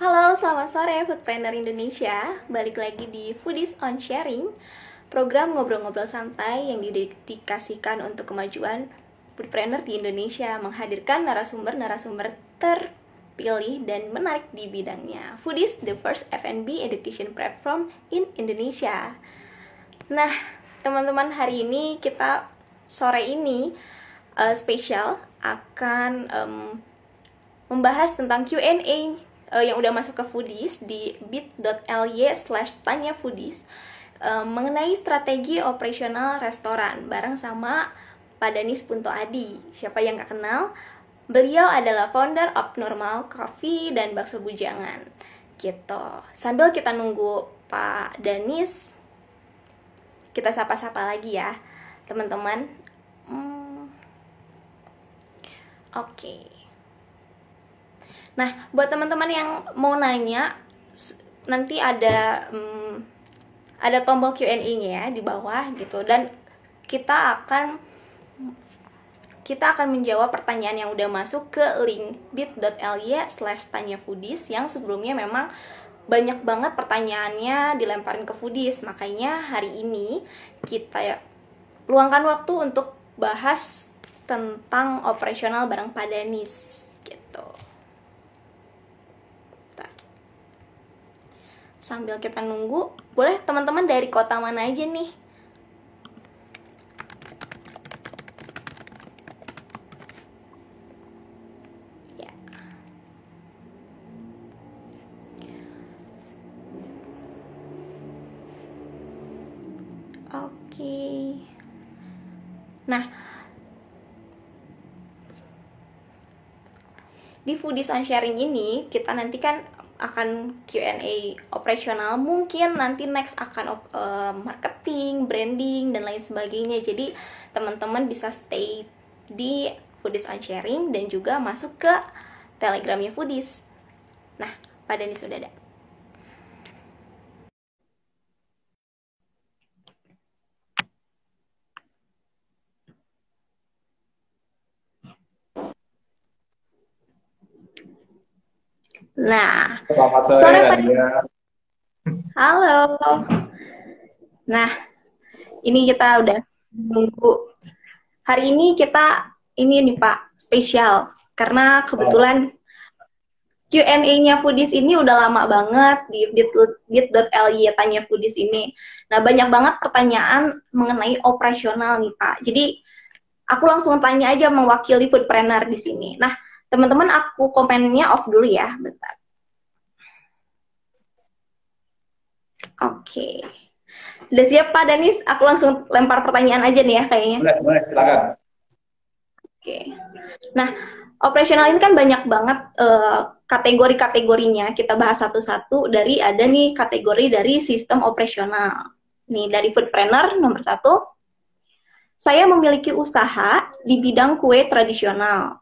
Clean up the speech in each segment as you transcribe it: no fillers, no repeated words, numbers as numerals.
Halo, selamat sore Foodpreneur Indonesia. Balik lagi di Foodies on Sharing, program ngobrol-ngobrol santai yang didedikasikan untuk kemajuan foodpreneur di Indonesia, menghadirkan narasumber-narasumber terpilih dan menarik di bidangnya. Foodies, the first F&B education platform in Indonesia. Nah, teman-teman, hari ini sore ini spesial akan membahas tentang Q&A yang udah masuk ke Foodies di bit.ly/tanyafoodies mengenai strategi operasional restoran bareng sama Pak Danis Punto Adi. Siapa yang gak kenal? Beliau adalah founder Abnormal Coffee dan Bakso Bujangan. Gitu. Sambil kita nunggu Pak Danis, kita sapa-sapa lagi ya, teman-teman. Oke. Nah, buat teman-teman yang mau nanya, nanti ada tombol Q&A-nya ya di bawah gitu, dan kita akan menjawab pertanyaan yang udah masuk ke link bit.ly/tanyafoodies yang sebelumnya memang banyak banget pertanyaannya dilemparin ke Foodies. Makanya hari ini kita luangkan waktu untuk bahas tentang operasional bareng Pak Danis gitu. Sambil kita nunggu, boleh teman-teman dari kota mana aja nih? Ya. Oke. Nah, di Foodies on Sharing ini kita nanti kan akan Q&A operasional, mungkin nanti next akan marketing, branding, dan lain sebagainya. Jadi teman-teman bisa stay di Foodies on Sharing dan juga masuk ke Telegramnya Foodies. Nah, Pak Dani sudah ada. Nah, selamat sore Nadia. Halo. Nah, ini kita udah nunggu. Hari ini ini nih Pak, spesial. Karena kebetulan Q&A-nya Foodies ini udah lama banget di bit.ly tanya Foodies ini. Nah, banyak banget pertanyaan mengenai operasional nih Pak. Jadi, aku langsung tanya aja mewakili foodpreneur di sini. Nah, teman-teman, aku komennya off dulu ya, bentar. Oke. Udah siap Pak Danis? Aku langsung lempar pertanyaan aja nih ya kayaknya. Boleh, silakan. Oke. Nah, operasional ini kan banyak banget kategori-kategorinya. Kita bahas satu-satu. Ada nih kategori dari sistem operasional. Nih, dari foodpreneur nomor 1. Saya memiliki usaha di bidang kue tradisional.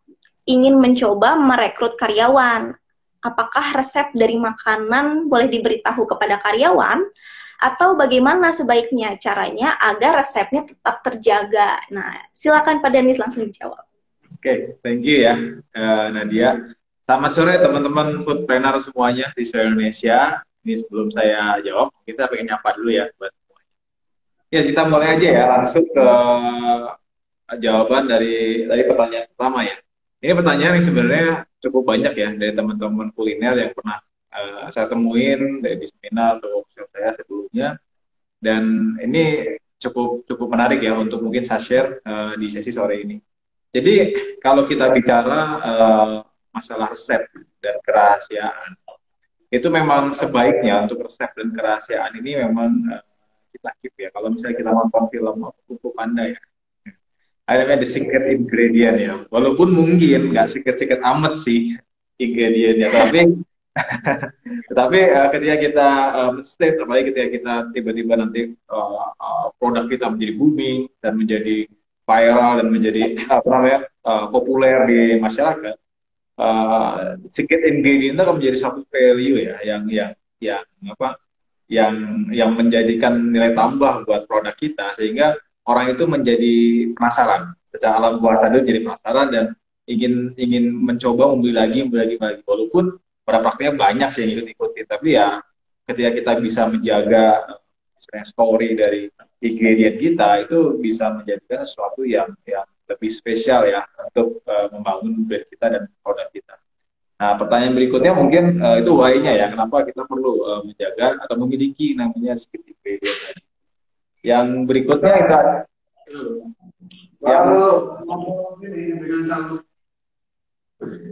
Ingin mencoba merekrut karyawan. Apakah resep dari makanan boleh diberitahu kepada karyawan? Atau bagaimana sebaiknya caranya agar resepnya tetap terjaga? Nah, silakan Pak Danis langsung dijawab. Oke, thank you ya Nadia. Selamat sore teman-teman foodpreneur semuanya di seluruh Indonesia. Ini sebelum saya jawab, kita pengen nyapa dulu ya buat semuanya. Ya, kita mulai aja ya langsung ke jawaban dari pertanyaan pertama ya. Ini pertanyaan yang sebenarnya cukup banyak ya dari teman-teman kuliner yang pernah saya temuin dari seminar atau workshop saya sebelumnya, dan ini cukup menarik ya untuk mungkin saya share di sesi sore ini. Jadi kalau kita bicara masalah resep dan kerahasiaan, itu memang sebaiknya untuk resep dan kerahasiaan ini memang kita keep ya. Kalau misalnya kita nonton film Kung Panda ya, ada the secret ingredient ya. Walaupun mungkin nggak secret-secret amat sih ingredientnya, tetapi ketika kita state, apalagi ketika kita tiba-tiba nanti produk kita menjadi booming dan menjadi viral dan menjadi populer di masyarakat, secret ingredient itu akan menjadi satu value ya yang menjadikan nilai tambah buat produk kita, sehingga orang itu menjadi penasaran secara alam bawah sadar, jadi penasaran dan ingin mencoba membeli lagi walaupun pada praktiknya banyak sih yang ikut-ikuti, tapi ya ketika kita bisa menjaga story dari ingredient kita, itu bisa menjadikan sesuatu yang lebih spesial ya untuk membangun brand kita dan produk kita. Nah, pertanyaan berikutnya mungkin itu why-nya ya, kenapa kita perlu menjaga atau memiliki namanya secret ingredient tadi. Yang berikutnya itu yang,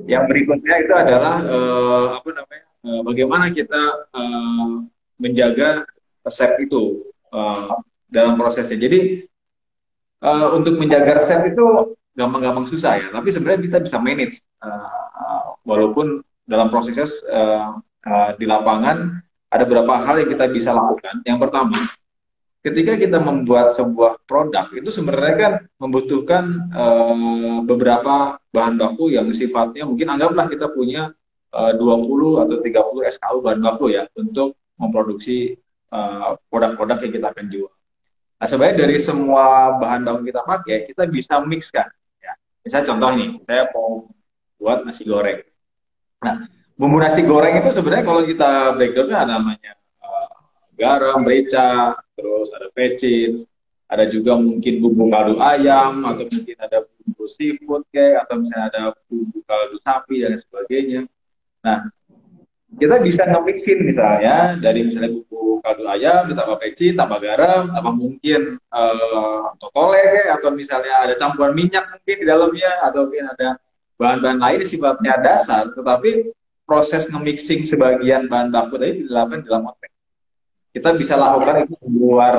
yang berikutnya itu adalah bagaimana kita menjaga resep itu dalam prosesnya. Jadi untuk menjaga resep itu gampang-gampang susah ya, tapi sebenarnya kita bisa manage walaupun dalam prosesnya di lapangan ada beberapa hal yang kita bisa lakukan. Yang pertama, ketika kita membuat sebuah produk itu sebenarnya kan membutuhkan beberapa bahan baku yang sifatnya mungkin anggaplah kita punya 20 atau 30 SKU bahan baku ya untuk memproduksi produk-produk yang kita akan jual. Nah, sebenarnya dari semua bahan baku kita pakai, kita bisa mix kan. Ya. Misalnya contoh nih, saya mau buat nasi goreng. Nah, bumbu nasi goreng itu sebenarnya kalau kita breakdown ada namanya garam, merica, terus ada pecin, ada juga mungkin bumbu kaldu ayam, atau mungkin ada bumbu seafood kayak, atau misalnya ada bumbu kaldu sapi dan sebagainya. Nah, kita bisa nge-mixin misalnya dari misalnya bumbu kaldu ayam ditambah pecin, tambah garam, tambah mungkin totole atau misalnya ada campuran minyak mungkin di dalamnya, atau mungkin ada bahan-bahan lain sifatnya dasar, tetapi proses nge-mixing sebagian bahan baku tadi dilakukan dalam outlet. Kita bisa lakukan itu di luar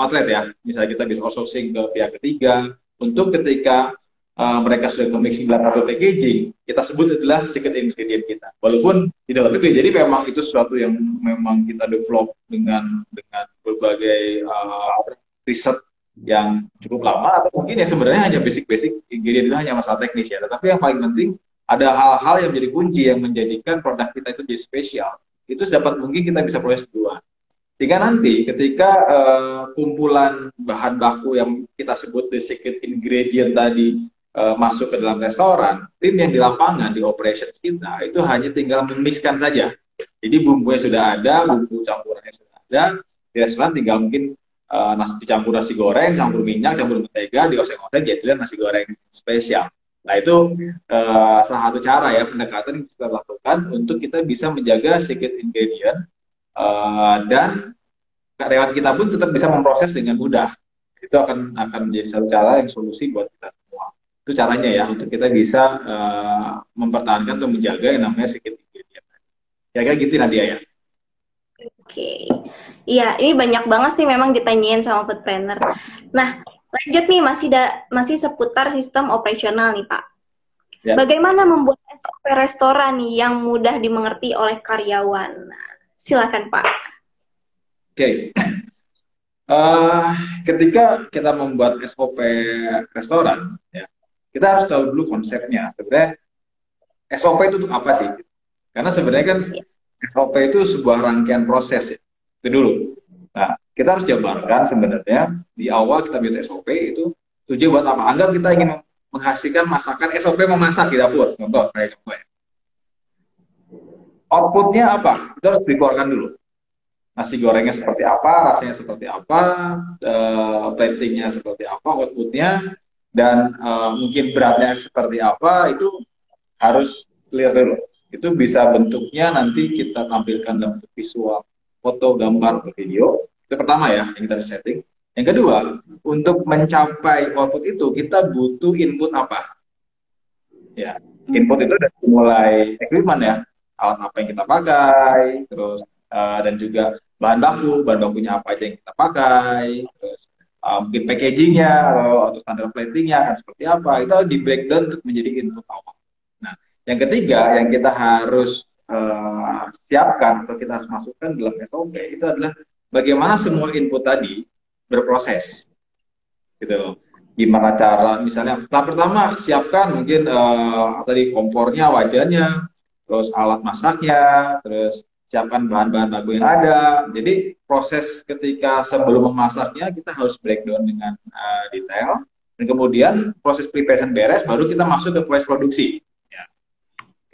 outlet ya, misalnya kita bisa outsourcing ke pihak ketiga untuk ketika mereka sudah mixing dalam satu packaging, kita sebut adalah secret ingredient kita. Walaupun di dalam itu, jadi memang itu sesuatu yang memang kita develop dengan berbagai riset yang cukup lama, atau mungkin ya sebenarnya hanya basic ingredient itu hanya masalah teknis ya. Tetapi yang paling penting ada hal-hal yang menjadi kunci yang menjadikan produk kita itu jadi spesial. Itu sedapat mungkin kita bisa proses dua. Sehingga nanti ketika kumpulan bahan baku yang kita sebut the secret ingredient tadi masuk ke dalam restoran, tim yang di lapangan, di operations kita, itu hanya tinggal memixkan saja. Jadi bumbunya sudah ada, bumbu campurannya sudah ada, di restoran tinggal mungkin dicampur nasi goreng, campur minyak, campur mentega, dioseng-oseng, jadilah nasi goreng spesial. Nah itu salah satu cara ya pendekatan yang kita lakukan untuk kita bisa menjaga secret ingredient dan karyawan kita pun tetap bisa memproses dengan mudah. Itu akan menjadi satu cara yang solusi buat kita semua. Itu caranya ya untuk kita bisa mempertahankan atau menjaga yang namanya secret ingredient. Ya kayak gitu Nadia ya. Oke. Iya, ini banyak banget sih memang ditanyain sama foodpreneur. Nah, lanjut nih masih seputar sistem operasional nih Pak. Ya. Bagaimana membuat SOP restoran nih yang mudah dimengerti oleh karyawan? Nah, silakan Pak. Oke. Ketika kita membuat SOP restoran, ya, kita harus tahu dulu konsepnya. Sebenarnya SOP itu untuk apa sih? Karena sebenarnya kan SOP itu sebuah rangkaian proses ya. Itu dulu. Nah, kita harus jabarkan sebenarnya di awal kita buat SOP itu tujuan buat apa? Anggap kita ingin menghasilkan masakan SOP memasak di dapur. Contoh, kayak contoh ya. Outputnya apa? Itu harus dikeluarkan dulu. Nasi gorengnya seperti apa, rasanya seperti apa, platingnya seperti apa, outputnya, dan mungkin beratnya seperti apa, itu harus clear dulu. Itu bisa bentuknya nanti kita tampilkan dalam visual, foto, gambar, atau video. Itu pertama ya, yang kita setting. Yang kedua, untuk mencapai output itu, kita butuh input apa? Ya, input itu dari mulai equipment ya, alat apa yang kita pakai, terus dan juga bahan bakunya apa aja yang kita pakai, terus mungkin packagingnya atau standar platingnya kan seperti apa, itu di breakdown untuk menjadi input awal. Nah, yang ketiga yang kita harus siapkan atau kita harus masukkan dalam SOP itu adalah bagaimana semua input tadi berproses, gitu. Gimana cara, misalnya tahap pertama siapkan mungkin tadi kompornya, wajannya, terus alat masaknya, terus siapkan bahan-bahan baku yang ada. Jadi proses ketika sebelum memasaknya kita harus breakdown dengan detail, dan kemudian proses preparation beres baru kita masuk ke proses produksi. Ya.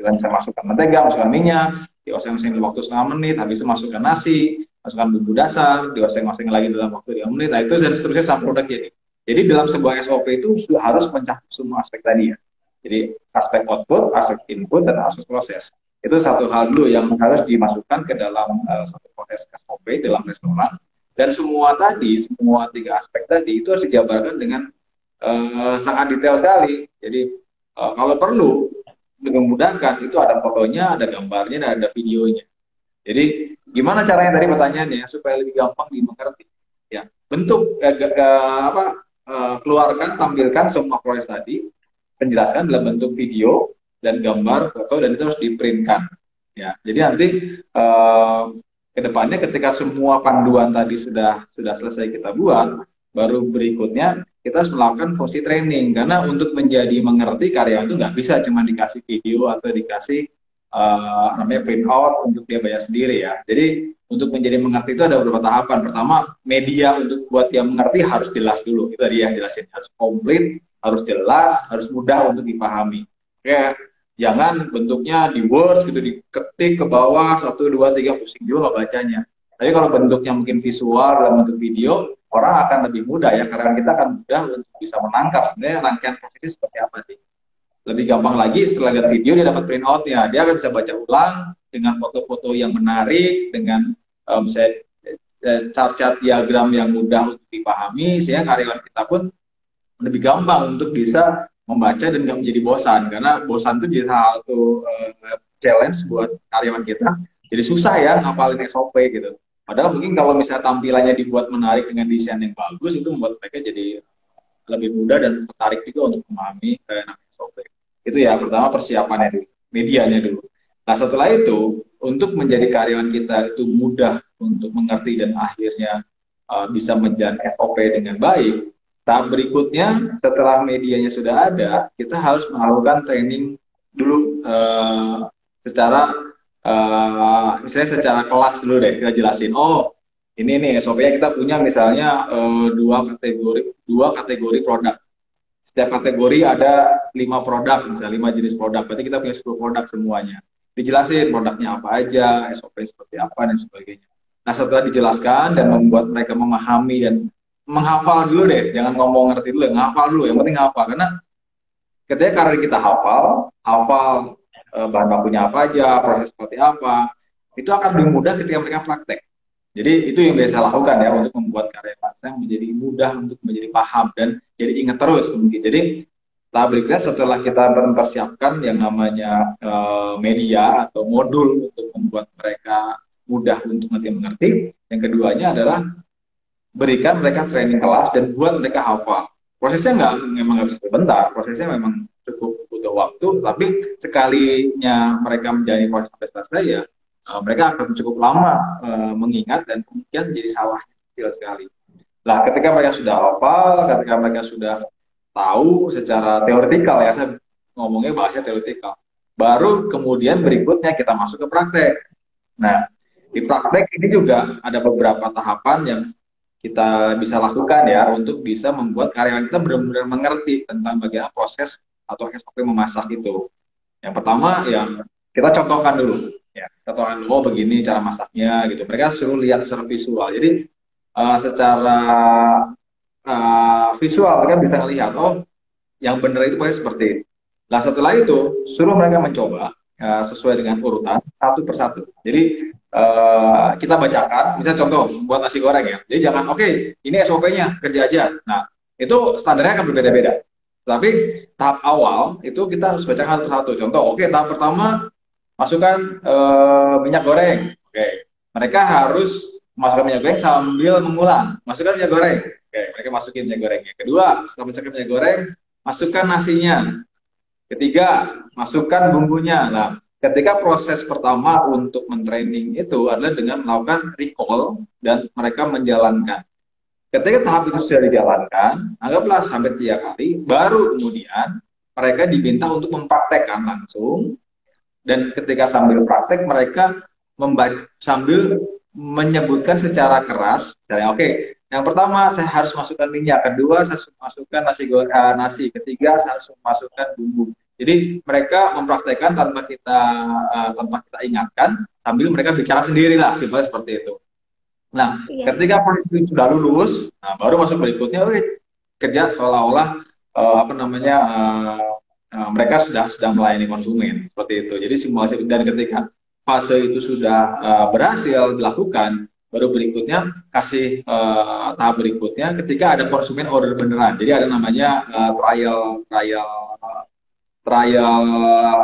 Kita bisa masukkan mentega, masukkan minyak, dioseng-oseng di waktu setengah menit, habis itu masukkan nasi, masukkan bumbu dasar, dioseng-oseng lagi dalam waktu 3 menit, nah itu dan seterusnya sampai produk jadi. Jadi dalam sebuah SOP itu harus mencakup semua aspek tadi ya. Jadi aspek output, aspek input, dan aspek proses. Itu satu hal dulu yang harus dimasukkan ke dalam satu proses SOP dalam restoran. Dan semua tadi, semua 3 aspek tadi itu harus dijabarkan dengan sangat detail sekali. Jadi kalau perlu memudahkan itu ada fotonya, ada gambarnya, dan ada videonya. Jadi gimana caranya tadi pertanyaannya supaya lebih gampang dimengerti? Ya, bentuk keluarkan, tampilkan semua proses tadi, penjelasan dalam bentuk video dan gambar, foto, dan itu harus diprintkan. Ya, jadi nanti kedepannya ketika semua panduan tadi sudah selesai kita buat, baru berikutnya kita harus melakukan fungsi training, karena untuk menjadi mengerti karyawan itu nggak bisa cuma dikasih video atau dikasih namanya print out untuk dia bayar sendiri ya. Jadi untuk menjadi mengerti itu ada beberapa tahapan. Pertama, media untuk buat dia mengerti harus jelas dulu. Itu tadi yang jelasin, harus komplit, harus jelas, harus mudah untuk dipahami. Oke, jangan bentuknya di words gitu, diketik ke bawah 1, 2, 3 pusing juga bacanya. Tapi kalau bentuknya mungkin visual dalam bentuk video, orang akan lebih mudah ya, karena kita akan mudah untuk bisa menangkap sebenarnya rangkaian prosesnya seperti apa sih. Lebih gampang lagi setelah lihat video dia dapat print out-nya, dia akan bisa baca ulang dengan foto-foto yang menarik, dengan misalnya chart-chart diagram yang mudah untuk dipahami, sehingga karyawan kita pun lebih gampang untuk bisa membaca dan nggak menjadi bosan, karena bosan itu jadi salah satu challenge buat karyawan kita. Jadi susah ya ngapalin SOP gitu. Padahal mungkin kalau misalnya tampilannya dibuat menarik dengan desain yang bagus, itu membuat mereka jadi lebih mudah dan tertarik juga untuk memahami SOP. Itu ya, pertama persiapannya dulu, medianya dulu. Nah setelah itu, untuk menjadi karyawan kita itu mudah untuk mengerti dan akhirnya bisa menjalankan SOP dengan baik. Tahap berikutnya, setelah medianya sudah ada, kita harus melakukan training dulu misalnya secara kelas dulu deh, kita jelasin, oh ini nih SOP-nya kita punya misalnya dua kategori produk. Setiap kategori ada 5 produk, misalnya 5 jenis produk, berarti kita punya 10 produk semuanya. Dijelasin produknya apa aja, SOP seperti apa, dan sebagainya. Nah setelah dijelaskan dan membuat mereka memahami dan menghafal dulu deh, jangan ngomong ngerti dulu, menghafal dulu, yang penting hafal, karena ketika karir kita hafal bahan bakunya apa aja, proses seperti apa, itu akan lebih mudah ketika mereka praktek. Jadi itu yang biasa lakukan ya, untuk membuat karyawan saya menjadi mudah untuk menjadi paham dan jadi ingat terus mungkin. Jadi tahap berikutnya setelah kita mempersiapkan yang namanya media atau modul untuk membuat mereka mudah untuk nanti mengerti, yang keduanya adalah berikan mereka training kelas dan buat mereka hafal. Prosesnya memang nggak bisa sebentar, prosesnya memang cukup butuh waktu, tapi sekalinya mereka menjalani proses sampai selesai ya, mereka akan cukup lama mengingat dan kemudian jadi salah kecil sekali. Nah, ketika mereka sudah hafal, ketika mereka sudah tahu secara teoretikal ya, saya ngomongnya bahasa teoretikal, baru kemudian berikutnya kita masuk ke praktek. Nah, di praktek ini juga ada beberapa tahapan yang kita bisa lakukan ya, untuk bisa membuat karyawan kita benar-benar mengerti tentang bagaimana proses atau SOP memasak itu. Yang pertama ya, kita contohkan dulu. Ya, kita contohkan dulu, oh begini cara masaknya gitu. Mereka suruh lihat secara visual. Jadi secara visual mereka bisa melihat, oh yang benar itu pokoknya seperti ini. Nah setelah itu suruh mereka mencoba sesuai dengan urutan satu persatu. Jadi kita bacakan, misalnya contoh buat nasi goreng ya. Jadi jangan oke, ini SOP-nya kerja aja. Nah itu standarnya akan berbeda-beda. Tapi tahap awal itu kita harus bacakan satu persatu. Contoh, oke, tahap pertama masukkan minyak goreng. Oke, mereka harus masukkan minyak goreng sambil mengulang. Masukkan minyak goreng. Oke, mereka masukin minyak gorengnya. Kedua, setelah masukkan minyak goreng, masukkan nasinya. Ketiga, masukkan bumbunya. Nah, ketika proses pertama untuk mentraining itu adalah dengan melakukan recall dan mereka menjalankan. Ketika tahap itu sudah dijalankan, anggaplah sampai 3 kali, baru kemudian mereka diminta untuk mempraktekkan langsung. Dan ketika sambil praktek, mereka sambil menyebutkan secara keras, misalnya, oke, yang pertama saya harus masukkan minyak, kedua saya harus masukkan nasi, ketiga saya harus masukkan bumbu. Jadi mereka mempraktekkan tanpa kita ingatkan, sambil mereka bicara sendiri lah, simpelnya seperti itu. Nah, Iya. ketika polisi sudah lulus, nah baru masuk berikutnya, kerja seolah-olah apa namanya mereka sedang melayani konsumen seperti itu. Jadi simulasi, dan ketika fase itu sudah berhasil dilakukan, baru berikutnya kasih tahap berikutnya ketika ada konsumen order beneran. Jadi ada namanya trial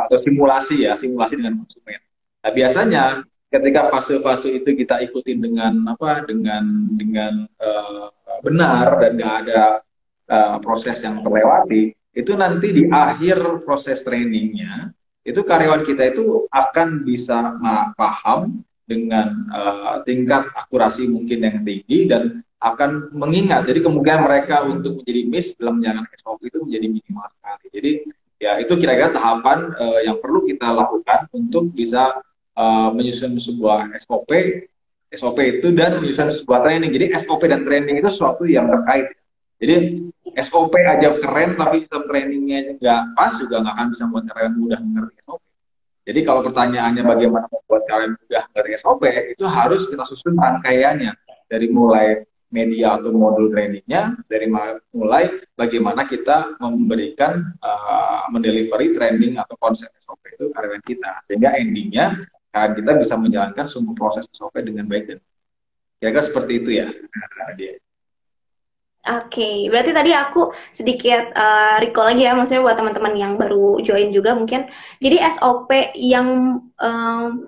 atau simulasi ya, simulasi dengan konsumen. Nah, biasanya ketika fase-fase itu kita ikutin dengan benar dan nggak ada proses yang terlewati, itu nanti di akhir proses trainingnya itu karyawan kita itu akan bisa paham dengan tingkat akurasi mungkin yang tinggi dan akan mengingat. Jadi kemungkinan mereka untuk menjadi miss dalam menjalankan SOP itu menjadi minimal sekali. Jadi ya itu kira-kira tahapan yang perlu kita lakukan untuk bisa menyusun sebuah SOP itu dan menyusun sebuah training. Jadi SOP dan training itu sesuatu yang terkait. Jadi SOP aja keren tapi sistem trainingnya nggak pas juga nggak akan bisa membuat karyawan mudah mengerti SOP. Jadi kalau pertanyaannya bagaimana membuat karyawan mudah mengerti SOP, itu harus kita susun rangkaiannya dari mulai media atau modul trainingnya, dari mulai bagaimana kita memberikan mendelivery training atau konsep SOP itu karyawan kita, sehingga endingnya karyawan kita bisa menjalankan semua proses SOP dengan baik dan kira-kira seperti itu ya dia. Oke, berarti tadi aku sedikit recall lagi ya, maksudnya buat teman-teman yang baru join juga mungkin. Jadi SOP yang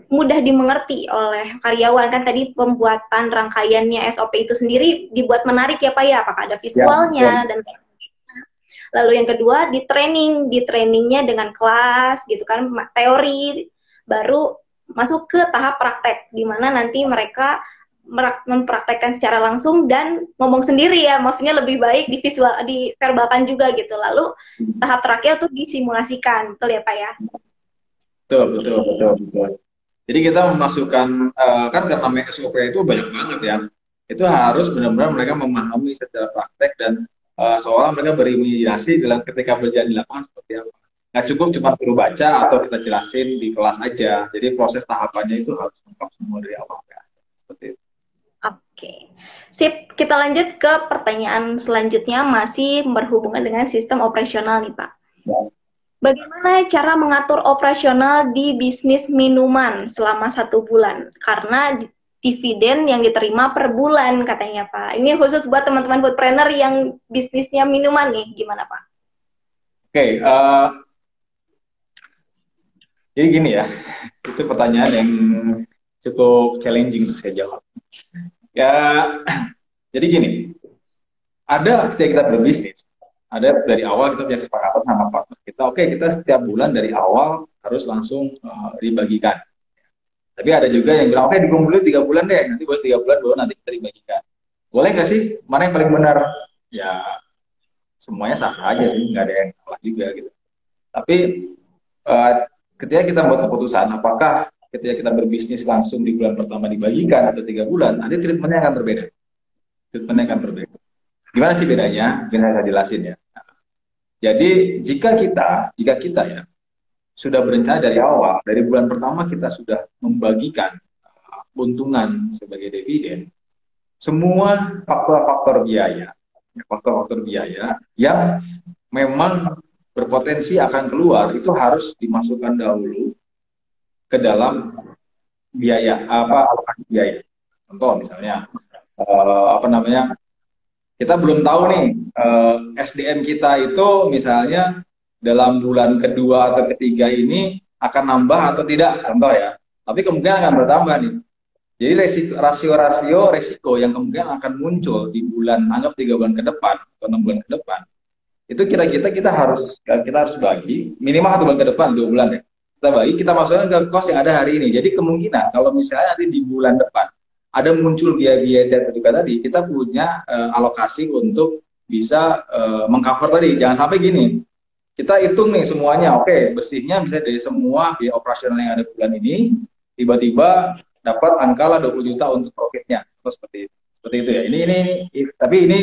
mudah dimengerti oleh karyawan, kan tadi pembuatan rangkaiannya SOP itu sendiri dibuat menarik ya Pak ya, apakah ada visualnya dan lalu yang kedua di trainingnya dengan kelas gitu kan, teori, baru masuk ke tahap praktek, di mana nanti mereka mempraktekkan secara langsung dan ngomong sendiri ya, maksudnya lebih baik diverbalkan juga gitu. Lalu tahap terakhir tuh disimulasikan, betul ya Pak ya? Betul. Jadi kita memasukkan kan karena SOP itu banyak banget ya, itu harus benar-benar mereka memahami secara praktek dan seolah mereka berimajinasi dalam ketika berjalan di lapangan seperti apa. Nggak cukup cuma perlu baca atau kita jelasin di kelas aja. Jadi proses tahapannya itu harus lengkap semua dari awal ya. Seperti itu. Oke, sip. Kita lanjut ke pertanyaan selanjutnya, masih berhubungan dengan sistem operasional nih Pak. Ya. Bagaimana cara mengatur operasional di bisnis minuman selama 1 bulan? Karena dividen yang diterima per bulan katanya Pak. Ini khusus buat teman-teman foodpreneur yang bisnisnya minuman nih, gimana Pak? Oke, jadi gini ya, itu pertanyaan yang cukup challenging untuk saya jawab. Ya, jadi gini, ada ketika kita berbisnis, ada dari awal kita punya kesepakatan sama partner kita, oke, kita setiap bulan dari awal harus langsung dibagikan. Tapi ada juga yang bilang, oke, dikumpulin 3 bulan deh, nanti buat 3 bulan baru nanti kita dibagikan. Boleh nggak sih? Mana yang paling benar? Ya, semuanya sah-sah aja sih, nggak ada yang salah juga gitu. Tapi ketika kita buat keputusan, apakah ketika kita berbisnis langsung di bulan pertama dibagikan atau 3 bulan, nanti treatmentnya akan berbeda. Gimana sih bedanya? Mungkin saya jelasin ya. Jadi jika kita ya sudah berencana dari awal, dari bulan pertama kita sudah membagikan keuntungan sebagai dividen, semua faktor-faktor biaya yang memang berpotensi akan keluar itu harus dimasukkan dahulu ke dalam biaya alokasi biaya. Contoh misalnya kita belum tahu nih SDM kita itu misalnya dalam bulan kedua atau ketiga ini akan nambah atau tidak, contoh ya. Tapi kemungkinan akan bertambah nih. Jadi rasio resiko yang kemungkinan akan muncul di bulan, anggap 3 bulan ke depan atau 6 bulan ke depan, itu kira-kira kita harus bagi minimal 1 bulan ke depan, 2 bulan ya. Kita masukkan ke cost yang ada hari ini. Jadi kemungkinan kalau misalnya nanti di bulan depan ada muncul biaya-biaya tadi, kita punya alokasi untuk bisa mengcover tadi. Jangan sampai gini, kita hitung nih semuanya, oke, bersihnya bisa dari semua biaya operasional yang ada bulan ini, tiba-tiba dapat angka lah 20 juta untuk profitnya, terus seperti itu ya. Tapi ini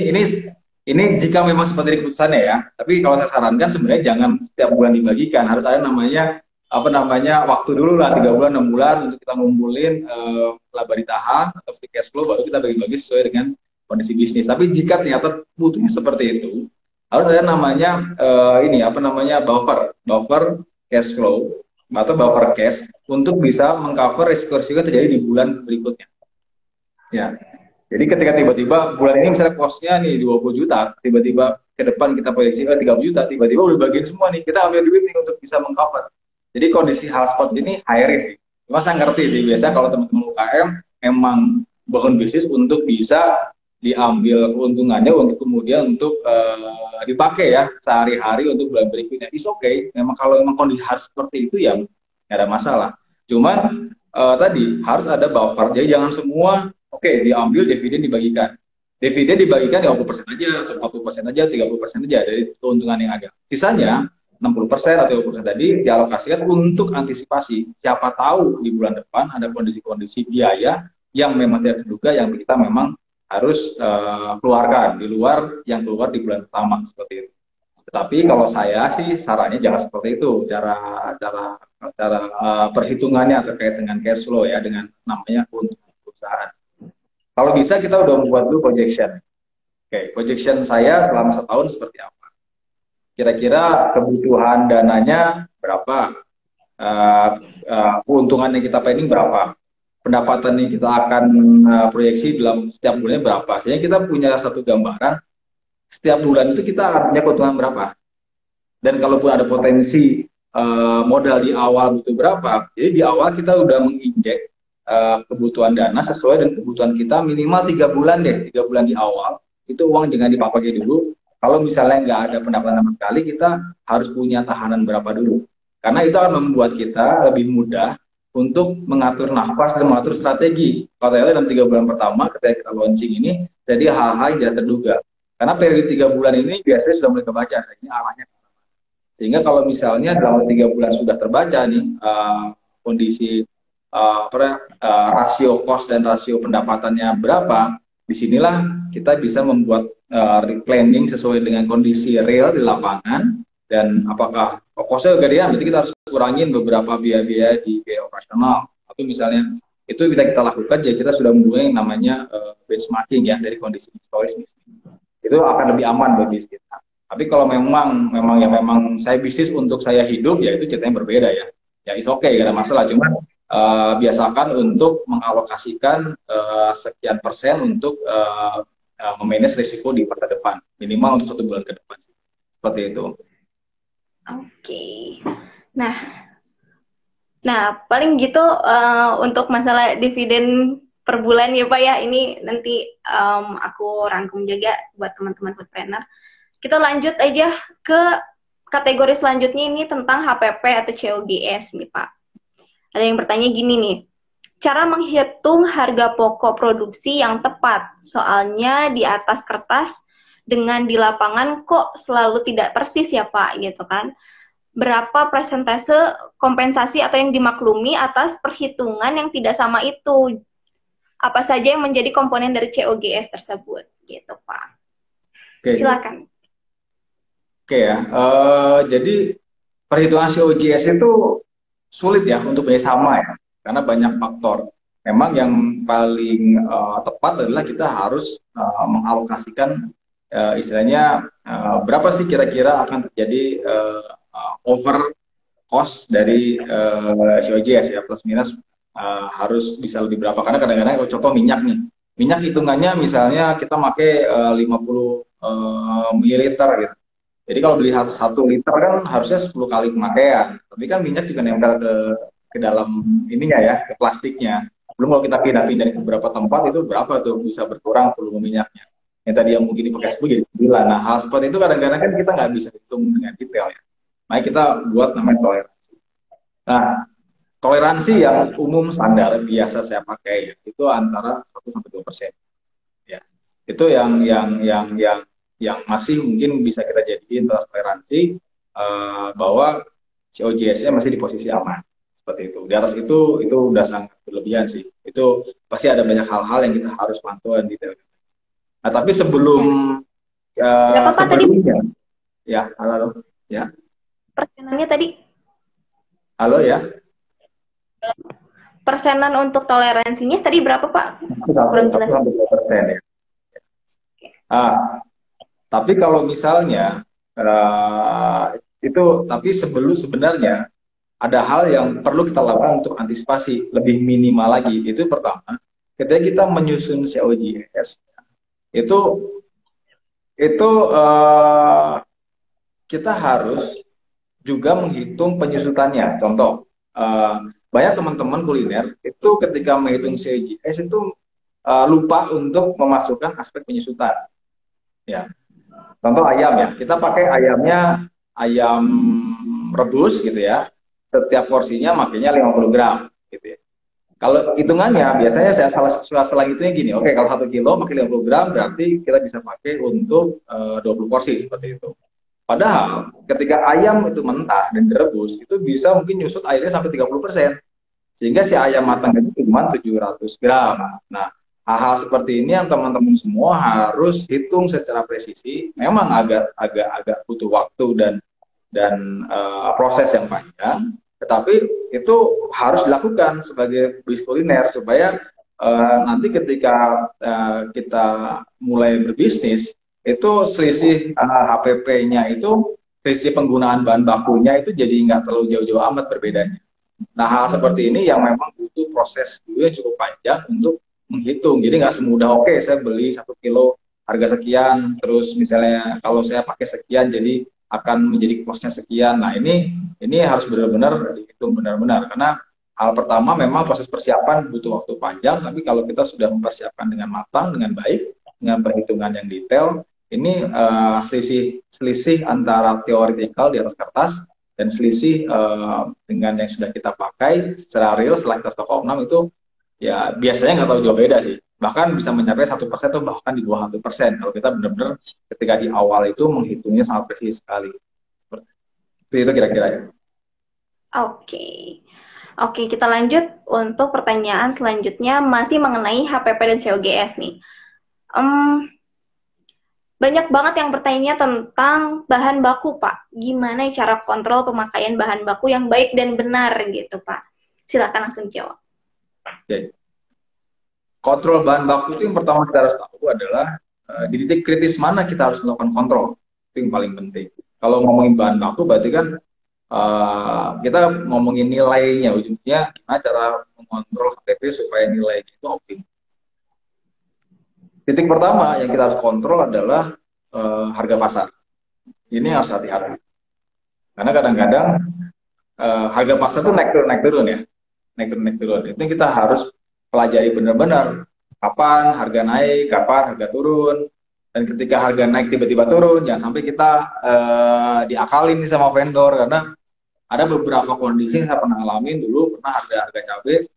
Ini jika memang seperti keputusannya ya. Tapi kalau saya sarankan sebenarnya jangan setiap bulan dibagikan. Harus ada namanya apa namanya waktu dulu lah 3 bulan 6 bulan untuk kita ngumpulin laba ditahan atau free cash flow baru kita bagi-bagi sesuai dengan kondisi bisnis. Tapi jika ternyata butuhnya seperti itu harus ada namanya ini apa namanya buffer cash flow atau buffer cash untuk bisa mengcover risiko-risiko yang terjadi di bulan berikutnya. Ya. Jadi ketika tiba-tiba bulan ini misalnya cost-nya nih 20 juta, tiba-tiba ke depan kita proyeksi 30 juta, tiba-tiba udah bagian semua nih, kita ambil duit nih untuk bisa mengcover. Jadi kondisi hal seperti ini high risk sih. Cuma saya ngerti sih, biasa kalau teman-teman UKM emang bangun bisnis untuk bisa diambil keuntungannya untuk kemudian untuk dipakai ya sehari-hari untuk bulan berikutnya. It's okay, memang kalau memang kondisi harus seperti itu ya nggak ada masalah. Cuman tadi harus ada buffer, jadi jangan semua diambil dividen dibagikan. Dividen dibagikan 50% aja, 40% aja, 30% aja dari keuntungan yang ada. Sisanya 60% atau 20% tadi dialokasikan untuk antisipasi. Siapa tahu di bulan depan ada kondisi-kondisi biaya yang memang tidak terduga yang kita memang harus keluarkan di luar yang keluar di bulan pertama seperti itu. Tetapi kalau saya sih sarannya jangan seperti itu. Cara perhitungannya terkait dengan cash flow ya dengan namanya keuntungan perusahaan. Kalau bisa kita udah membuat dulu projection. Projection saya selama setahun seperti apa? Kira-kira kebutuhan dananya berapa? Keuntungan yang kita planning berapa? Pendapatan yang kita akan proyeksi dalam setiap bulannya berapa? Sehingga kita punya satu gambaran setiap bulan itu kita akan punya keuntungan berapa. Dan kalaupun ada potensi modal di awal butuh berapa, jadi di awal kita udah menginjek kebutuhan dana sesuai dengan kebutuhan kita minimal 3 bulan deh, 3 bulan di awal itu uang jangan dipakai dulu. Kalau misalnya nggak ada pendapatan sama sekali, kita harus punya tahanan berapa dulu, karena itu akan membuat kita lebih mudah untuk mengatur nafas dan mengatur strategi. Kalau dalam 3 bulan pertama ketika kita launching ini, jadi hal-hal yang tidak terduga, karena periode 3 bulan ini biasanya sudah mulai kebaca ini arahnya. Sehingga kalau misalnya dalam 3 bulan sudah terbaca nih kondisi rasio cost dan rasio pendapatannya berapa, disinilah kita bisa membuat planning sesuai dengan kondisi real di lapangan dan apakah costnya kegedean, berarti kita harus kurangin beberapa biaya-biaya di biaya operasional atau misalnya itu bisa kita lakukan jadi kita sudah mempunyai yang namanya benchmarking ya dari kondisi historis itu akan lebih aman bagi kita. Tapi kalau memang saya bisnis untuk saya hidup ya itu ceritanya berbeda ya it's okay gak ada masalah, cuman biasakan untuk mengalokasikan sekian persen untuk memanage risiko di masa depan minimal untuk 1 bulan ke depan seperti itu. Oke. Nah paling gitu untuk masalah dividen per bulan ya Pak ya, ini nanti aku rangkum juga buat teman-teman foodpreneur. Kita lanjut aja ke kategori selanjutnya, ini tentang HPP atau COGS nih Pak. Ada yang bertanya gini nih, cara menghitung harga pokok produksi yang tepat, soalnya di atas kertas dengan di lapangan kok selalu tidak persis ya Pak, gitu kan. Berapa persentase kompensasi atau yang dimaklumi atas perhitungan yang tidak sama itu? Apa saja yang menjadi komponen dari COGS tersebut, gitu Pak. Silakan. Jadi perhitungan COGS itu sulit ya untuk bersama ya, karena banyak faktor. Memang yang paling tepat adalah kita harus mengalokasikan istilahnya berapa sih kira-kira akan terjadi over cost dari COGS ya, plus minus harus bisa lebih berapa. Karena kadang-kadang kalau contoh minyak nih, minyak hitungannya misalnya kita pakai 50 mililiter gitu. Jadi kalau beli 1 liter kan harusnya 10 kali pemakaian. Tapi kan minyak juga nempel ke dalam ininya ya, ke plastiknya. Belum kalau kita pindah-pindah ke beberapa tempat itu berapa tuh bisa berkurang volume minyaknya. Yang tadi yang mungkin dipakai 10 jadi 9. Nah hal seperti itu kadang-kadang kan kita nggak bisa hitung dengan detail ya. Makanya kita buat namanya toleransi. Nah toleransi yang umum standar biasa saya pakai ya, itu antara 1-2%. Ya, itu yang masih mungkin bisa kita jadiin toleransi bahwa COGS-nya masih di posisi aman seperti itu. Di atas itu udah sangat berlebihan sih. Itu pasti ada banyak hal-hal yang kita harus pantau dan detail. Nah tapi sebelum Berapa Pak tadi sebelumnya, ya, halo, ya, persenannya tadi? halo ya, Persenan untuk toleransinya tadi berapa Pak? Kurang satu jelas. sampai 2% ya. Ah, tapi kalau misalnya itu, tapi sebenarnya ada hal yang perlu kita lakukan untuk antisipasi lebih minimal lagi. Itu pertama, ketika kita menyusun COGS, itu itu eh, kita harus juga menghitung penyusutannya. Contoh, banyak teman-teman kuliner itu ketika menghitung COGS itu lupa untuk memasukkan aspek penyusutan. Ya, contoh ayam ya, kita pakai ayamnya ayam rebus gitu ya. Setiap porsinya makanya 50 gram gitu ya. Kalau hitungannya biasanya saya salah hitungnya gini, oke kalau 1 kilo pakai 50 gram berarti kita bisa pakai untuk 20 porsi seperti itu. Padahal ketika ayam itu mentah dan direbus itu bisa mungkin nyusut airnya sampai 30%. Sehingga si ayam matang itu cuma 700 gram. Nah, hal-hal seperti ini yang teman-teman semua harus hitung secara presisi. Memang agak butuh waktu dan proses yang panjang, tetapi itu harus dilakukan sebagai bisnis kuliner supaya nanti ketika kita mulai berbisnis itu selisih HPP-nya itu selisih penggunaan bahan bakunya itu jadi nggak terlalu jauh-jauh amat berbedanya. Nah, hal seperti ini yang memang butuh proses dulu yang cukup panjang untuk menghitung. Jadi nggak semudah oke saya beli 1 kilo harga sekian, terus misalnya kalau saya pakai sekian jadi akan menjadi kosnya sekian. Nah, ini harus benar-benar dihitung benar-benar karena hal pertama memang proses persiapan butuh waktu panjang, tapi kalau kita sudah mempersiapkan dengan matang, dengan baik, dengan perhitungan yang detail, ini selisih antara teoretikal di atas kertas dan selisih dengan yang sudah kita pakai secara real setelah kita stok opnam itu ya biasanya nggak tahu jauh beda sih, bahkan bisa mencapai 1% atau bahkan di bawah 1% kalau kita benar-benar ketika di awal itu menghitungnya sangat presis sekali. Seperti itu kira-kira ya. Oke. Oke, kita lanjut untuk pertanyaan selanjutnya masih mengenai HPP dan COGS nih. Banyak banget yang bertanya tentang bahan baku, Pak. Gimana cara kontrol pemakaian bahan baku yang baik dan benar gitu, Pak? Silakan langsung jawab. Oke. Kontrol bahan baku itu yang pertama kita harus tahu adalah di titik kritis mana kita harus melakukan kontrol. Itu yang paling penting. Kalau ngomongin bahan baku berarti kan kita ngomongin nilainya, ujungnya gimana cara mengontrol HPP supaya nilainya itu optimal. Titik pertama yang kita harus kontrol adalah harga pasar. Ini harus hati-hati. Karena kadang-kadang harga pasar itu naik turun ya. Naik turun. Itu kita harus pelajari benar-benar. Kapan harga naik, kapan harga turun. Dan ketika harga naik tiba-tiba turun, jangan sampai kita diakalin nih sama vendor. Karena ada beberapa kondisi yang saya pernah alamin dulu, pernah harga cabai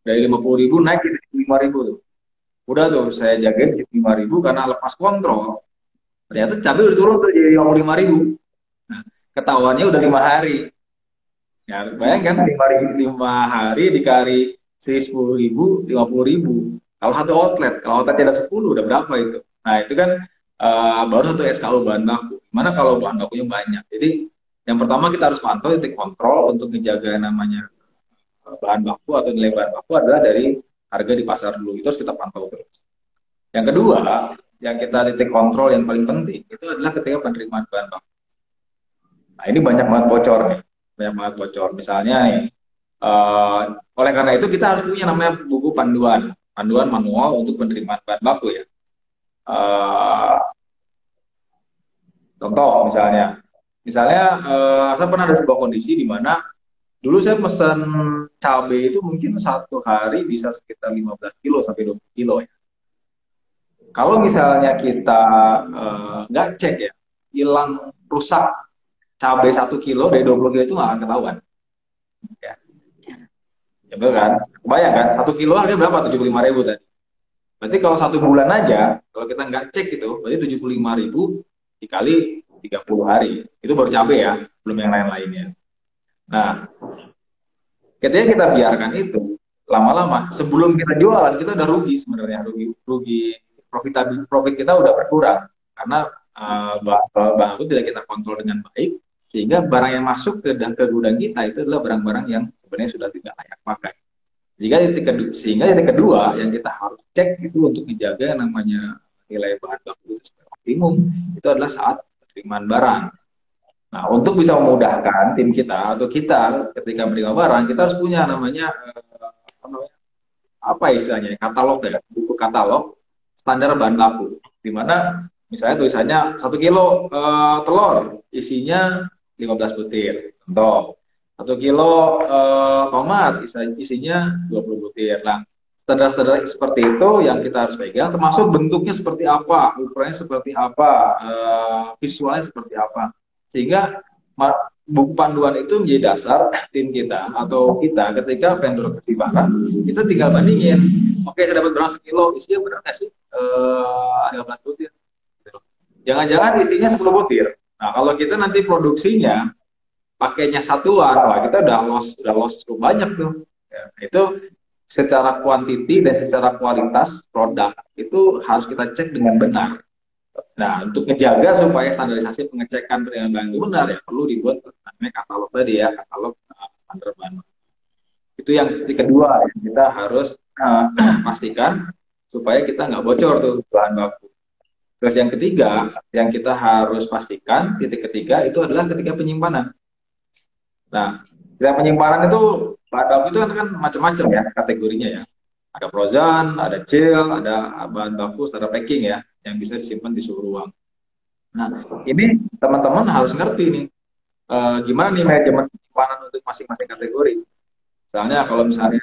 dari 50.000 naik ke 5.000 tuh. Udah tuh saya jagain 5.000 karena lepas kontrol. Ternyata cabai udah turun tuh jadi 55.000. Nah, ketahuannya udah 5 hari. Ya, bayangkan 5 hari dikali 10.000, 50.000. Kalau satu outlet, kalau outletnya ada 10 udah berapa itu? Nah, itu kan baru satu SKU bahan baku. Gimana kalau bahan bakunya banyak? Jadi yang pertama kita harus pantau titik kontrol untuk menjaga namanya bahan baku atau nilai bahan baku adalah dari harga di pasar dulu, itu harus kita pantau terus. Yang kedua, yang kita titik kontrol yang paling penting itu adalah ketika penerimaan bahan baku. Nah, ini banyak banget bocor nih, banyak banget bocor. Misalnya nih, oleh karena itu kita harus punya namanya buku panduan manual untuk penerimaan bahan baku ya. Contoh misalnya saya pernah ada sebuah kondisi di mana dulu saya pesan cabai itu mungkin satu hari bisa sekitar 15 kilo sampai 20 kilo ya. Kalau misalnya kita nggak cek ya, hilang rusak cabai 1 kilo dari 20 kilo itu nggak akan ketahuan. Ya. Ya betul kan? Kebayang kan? 1 kilo harganya berapa? 75.000 tadi. Berarti kalau 1 bulan aja, kalau kita nggak cek itu, berarti 75.000 dikali 30 hari. Itu baru cabai ya, belum yang lain-lainnya. Nah, ketika kita biarkan itu lama-lama sebelum kita jualan kita udah rugi sebenarnya, rugi profit kita udah berkurang karena bahan baku tidak kita kontrol dengan baik, sehingga barang yang masuk ke gudang kita itu adalah barang-barang yang sebenarnya sudah tidak layak pakai. Sehingga titik kedua yang kita harus cek itu untuk menjaga yang namanya nilai bahan baku itu supaya optimum, itu adalah saat penerimaan barang. Nah, untuk bisa memudahkan tim kita atau kita ketika menerima barang, kita harus punya namanya apa istilahnya, katalog ya, buku katalog standar bahan baku, di mana misalnya tulisannya 1 kilo telur isinya 15 butir, contoh 1 kilo tomat isinya 20 butir. Nah, standar-standar seperti itu yang kita harus pegang, termasuk bentuknya seperti apa, ukurannya seperti apa, visualnya seperti apa, sehingga buku panduan itu menjadi dasar tim kita atau kita ketika vendor kasih barang, kita tinggal bandingin. Oke, saya dapat barang 1 kilo, isinya benar nggak sih 15 butir? Jangan-jangan isinya 10 butir. Nah, kalau kita nanti produksinya pakainya satuan, wah kita udah loss cukup banyak tuh. Ya, itu secara kuantiti dan secara kualitas produk itu harus kita cek dengan benar. Nah, untuk menjaga supaya standarisasi pengecekan dengan benar ya perlu dibuat namanya katalog tadi ya, katalog standar bahan. Itu yang kedua yang kita harus pastikan supaya kita nggak bocor tuh bahan baku. Terus yang ketiga yang kita harus pastikan, titik ketiga itu adalah ketika penyimpanan. Nah, ketika penyimpanan itu bahan baku itu kan macam-macam ya kategorinya ya. Ada frozen, ada chill, ada bahan baku secara packing ya, yang bisa disimpan di suhu ruang. Nah, ini teman-teman harus ngerti nih, gimana nih manajemen penyimpanan untuk masing-masing kategori. Misalnya kalau misalnya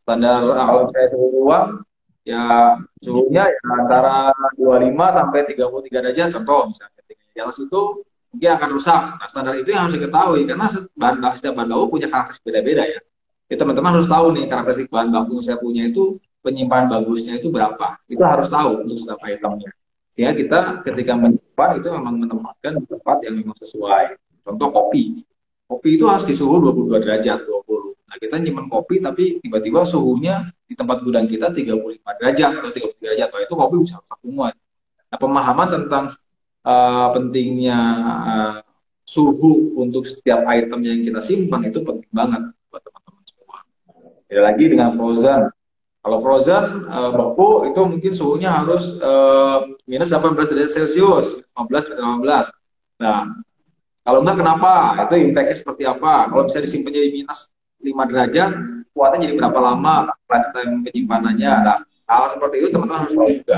standar kalau saya suhu ruang, ya suhunya ya antara 25 sampai 33 derajat, contoh misalnya. Di atas itu mungkin akan rusak. Nah, standar itu yang harus diketahui, karena setiap bahan baku punya karakteristik beda-beda ya. Jadi teman-teman harus tahu nih karakteristik bahan baku yang saya punya itu penyimpanan bagusnya itu berapa. Itu harus tahu untuk setiap itemnya. Sehingga kita ketika menyimpan itu memang menempatkan di tempat yang memang sesuai. Contoh kopi. Kopi itu harus di suhu 22 derajat, 20. Nah, kita nyimpan kopi tapi tiba-tiba suhunya di tempat gudang kita 35 derajat atau 33 derajat. Wah, itu kopi bisa rusak semua. Nah, pemahaman tentang pentingnya suhu untuk setiap item yang kita simpan itu penting banget buat teman-teman semua. Beda lagi dengan frozen. Kalau frozen beku itu mungkin suhunya harus minus 18 derajat Celcius, 15. Nah, kalau enggak kenapa? Itu impact-nya seperti apa? Kalau bisa disimpan jadi minus 5 derajat, kuatnya jadi berapa lama lifetime penyimpanannya? Nah, hal seperti itu teman-teman harus tahu juga.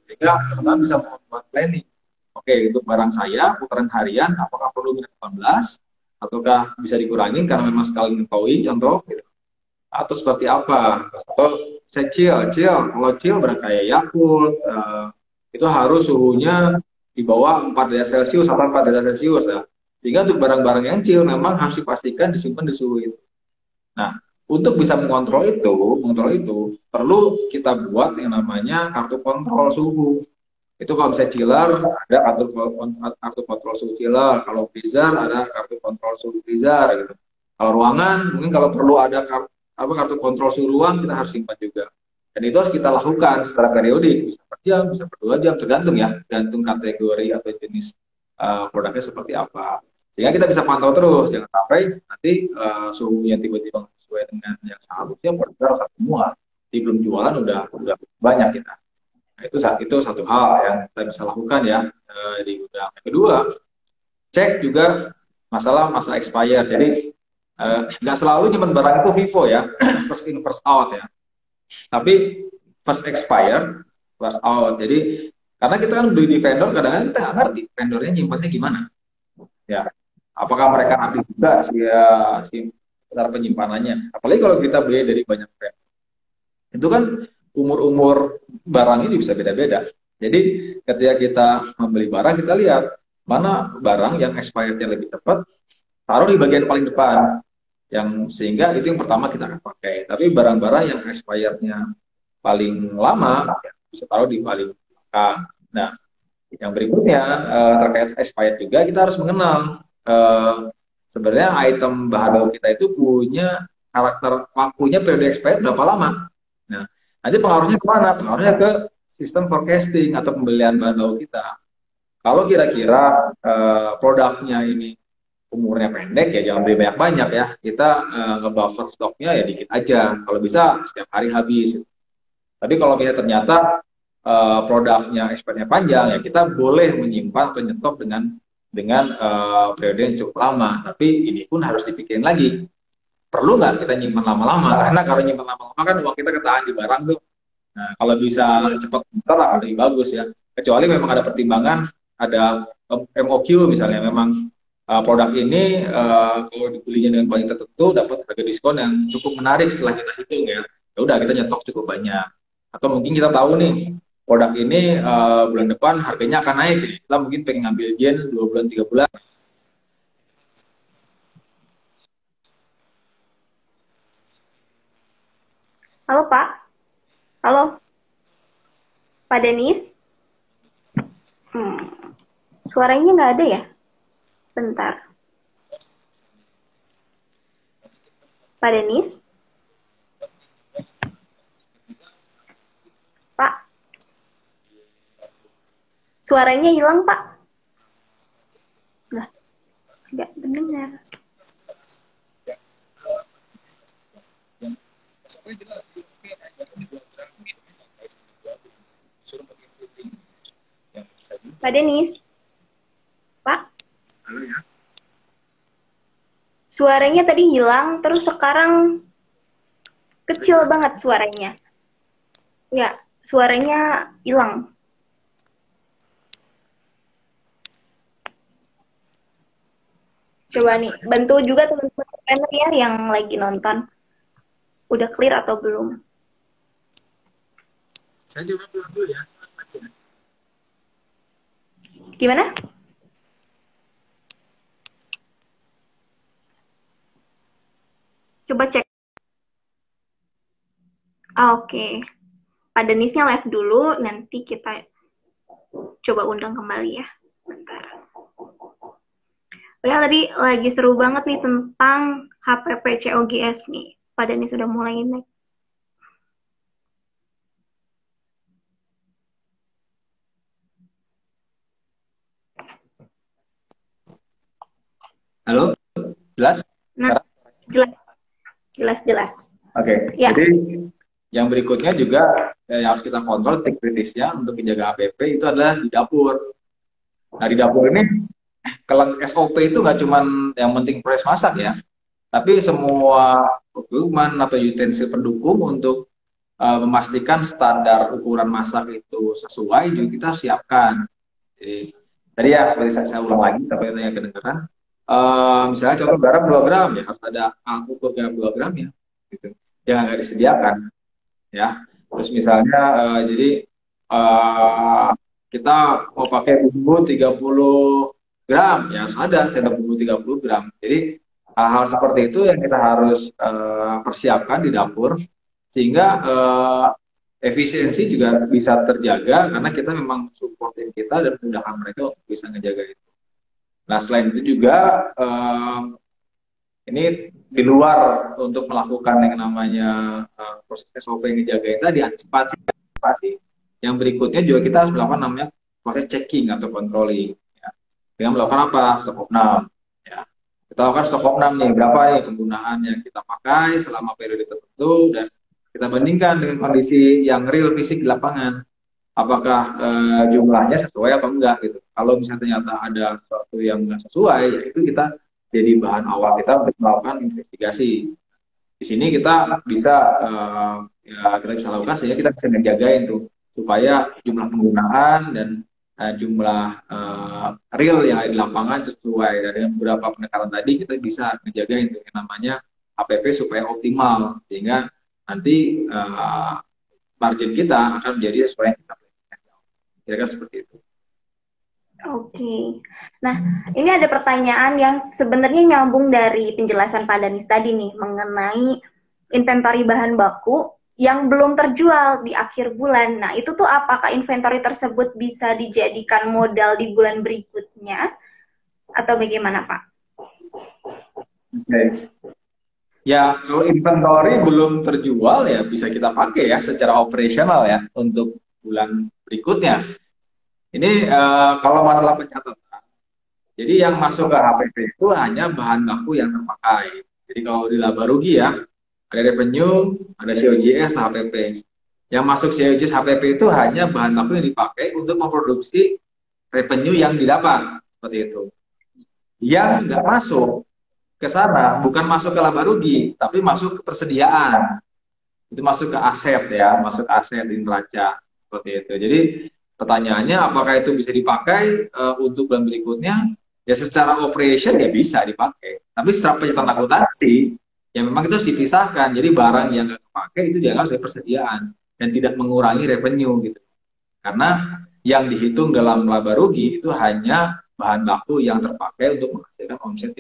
Sehingga teman-teman bisa membuat planning. Oke, untuk barang saya, putaran harian, apakah perlu minus 18? Ataukah bisa dikurangin karena memang sekali ngetahui, contoh, gitu. Atau seperti apa? Atau saya kalau chill barang kayak Yakult, itu harus suhunya di bawah 4 derajat Celcius atau 4 derajat Celcius ya. Sehingga untuk barang-barang yang chill memang harus dipastikan disimpan di suhu itu. Nah, untuk bisa mengontrol itu perlu kita buat yang namanya kartu kontrol suhu. Itu kalau misalnya chiller ada kartu kontrol suhu chiller, kalau freezer ada kartu kontrol suhu freezer gitu. Kalau ruangan mungkin kalau perlu ada kartu kontrol suhu ruang kita harus simpan juga. Dan itu harus kita lakukan secara periodik, bisa per jam, bisa per 2 jam, tergantung ya, tergantung kategori atau jenis produknya seperti apa. Sehingga kita bisa pantau terus, jangan sampai nanti suhunya tiba-tiba sesuai dengan yang seharusnya produk rusak semua. Di belum jualan udah banyak kita. Nah, itu satu hal yang kita bisa lakukan ya di gudang. Yang kedua, cek juga masa expire. Jadi nggak selalu nyimpen barang itu FIFO ya, first in first out ya. Tapi first expire, first out. Jadi karena kita kan beli di vendor, kadang-kadang kita nggak ngerti vendornya nyimpannya gimana. Ya, apakah mereka rapi juga si cara penyimpanannya? Apalagi kalau kita beli dari banyak vendor. Itu kan umur barang ini bisa beda-beda. Jadi ketika kita membeli barang, kita lihat mana barang yang expirednya lebih cepat, taruh di bagian paling depan, yang sehingga itu yang pertama kita akan pakai. Tapi barang-barang yang expirednya paling lama bisa taruh di paling belakang. Nah, yang berikutnya terkait expired juga kita harus mengenal sebenarnya item bahan baku kita itu punya karakter waktunya periode expired berapa lama. Nah, nanti pengaruhnya kemana? Pengaruhnya ke sistem forecasting atau pembelian bahan baku kita. Kalau kira-kira produknya ini umurnya pendek ya jangan beli banyak-banyak ya. Kita ngebuffer stoknya ya dikit aja. Kalau bisa setiap hari habis. Tapi kalau misalnya ternyata produknya expirednya panjang ya kita boleh menyimpan atau nyetok periode yang cukup lama. Tapi ini pun harus dipikirin lagi. Perlu nggak kita nyimpan lama-lama? Karena kalau nyimpan lama-lama kan uang kita ketahan di barang tuh. Nah, kalau bisa cepat bentar akan lebih bagus ya. Kecuali memang ada pertimbangan, ada MOQ misalnya, memang produk ini kalau dibelinya dengan kualitas tertentu dapat harga diskon yang cukup menarik setelah kita hitung ya. Ya udah kita nyetok cukup banyak. Atau mungkin kita tahu nih produk ini bulan depan harganya akan naik. Kita mungkin pengen ngambil yen 2 bulan 3 bulan. Halo Pak, halo Pak Denis. Suaranya nggak ada ya? Bentar. Pak Denis? Pak? Suaranya hilang, Pak. Nah, nggak mendengar. Pak Denis? Pak? Halo ya. Suaranya tadi hilang, terus sekarang kecil banget suaranya. Ya, suaranya hilang. Coba nih, bantu juga teman-teman ya yang lagi nonton. Udah clear atau belum? Saya coba pulang dulu ya. Gimana? Coba cek. Oke. Pak Denisnya live dulu, nanti kita coba undang kembali ya. Bentar. Padahal tadi lagi seru banget nih tentang HPP COGS nih. Pak Denis sudah mulai naik. Halo, jelas? Nah, jelas. Oke, Ya. jadi yang berikutnya juga yang harus kita kontrol titik kritisnya untuk menjaga HPP itu adalah di dapur. Nah di dapur ini kalau SOP itu nggak cuma yang penting proses masak ya, tapi semua equipment atau utensil pendukung untuk memastikan standar ukuran masak itu sesuai juga kita siapkan. Jadi tadi ya seperti saya ulang lagi, tapi itu yang kedengeran. Misalnya contoh garam 2 gram ya harus ada alat ukur garam 2 gram ya, gitu. Jangan nggak disediakan ya. Terus misalnya jadi kita mau pakai bumbu 30 gram ya harus ada sendok bumbu 30 gram. Jadi hal-hal seperti itu yang kita harus persiapkan di dapur sehingga efisiensi juga bisa terjaga karena kita memang supportin kita dan mudahkan mereka untuk bisa ngejaga itu. Nah selain itu juga ini di luar untuk melakukan yang namanya proses SOP yang dijaga itu diantisipasi. Yang berikutnya juga kita harus melakukan namanya proses checking atau controlling. Ya. Dengan melakukan apa? Stok opnam. Ya. Kita lakukan stok opnam nih, berapa nih penggunaan yang kita pakai selama periode tertentu dan kita bandingkan dengan kondisi yang real fisik di lapangan. Apakah jumlahnya sesuai atau enggak gitu. Kalau misalnya ternyata ada sesuatu yang enggak sesuai, ya itu kita jadi bahan awal kita untuk melakukan investigasi. Di sini kita bisa kita bisa lakukan sehingga kita bisa menjagain tuh supaya jumlah penggunaan dan jumlah real yang ada di lapangan sesuai. Dan dengan beberapa pendekatan tadi kita bisa menjagain tuh yang namanya HPP supaya optimal sehingga nanti margin kita akan menjadi sesuai yang kita pilih. Kira-kira seperti itu. Oke. Nah, ini ada pertanyaan yang sebenarnya nyambung dari penjelasan Pak Danis tadi nih mengenai inventory bahan baku yang belum terjual di akhir bulan. Nah, itu tuh apakah inventory tersebut bisa dijadikan modal di bulan berikutnya atau bagaimana, Pak? Oke. Ya, kalau inventory belum terjual ya bisa kita pakai ya secara operasional ya untuk bulan berikutnya. Ini kalau masalah pencatatan, jadi yang masuk ke HPP itu hanya bahan baku yang terpakai. Jadi kalau di laba rugi ya, ada revenue, ada COGS, HPP. Yang masuk COGS, HPP itu hanya bahan baku yang dipakai untuk memproduksi revenue yang didapat. Seperti itu. Yang nggak masuk ke sana, bukan masuk ke laba rugi, tapi masuk ke persediaan. Itu masuk ke aset ya, masuk aset di neraca. Seperti itu. Jadi pertanyaannya apakah itu bisa dipakai untuk bulan berikutnya? Ya secara operation ya bisa dipakai. Tapi secara pencatatan akuntansi, ya memang itu harus dipisahkan. Jadi barang yang nggak dipakai itu dianggap sebagai persediaan dan tidak mengurangi revenue gitu. Karena yang dihitung dalam laba rugi itu hanya bahan baku yang terpakai untuk menghasilkan omset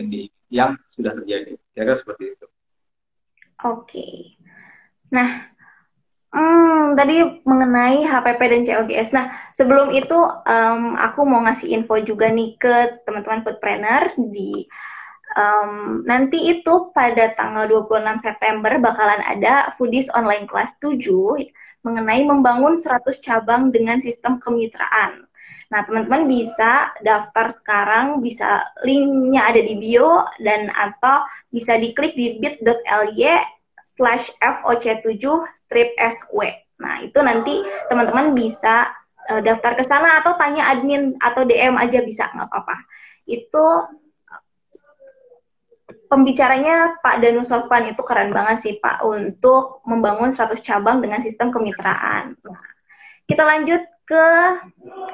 yang sudah terjadi. Kira-kira seperti itu. Oke. Nah, tadi mengenai HPP dan COGS. Nah, sebelum itu aku mau ngasih info juga nih ke teman-teman foodpreneur di nanti itu pada tanggal 26 September bakalan ada Foodies Online Class 7 mengenai membangun 100 cabang dengan sistem kemitraan. Nah, teman-teman bisa daftar sekarang, bisa linknya ada di bio dan atau bisa diklik di bit.ly/foc7-sw. Nah, itu nanti teman-teman bisa daftar ke sana atau tanya admin atau DM aja bisa, nggak apa-apa. Itu pembicaranya Pak Danu Sofwan itu keren banget sih Pak untuk membangun 100 cabang dengan sistem kemitraan. Nah, kita lanjut ke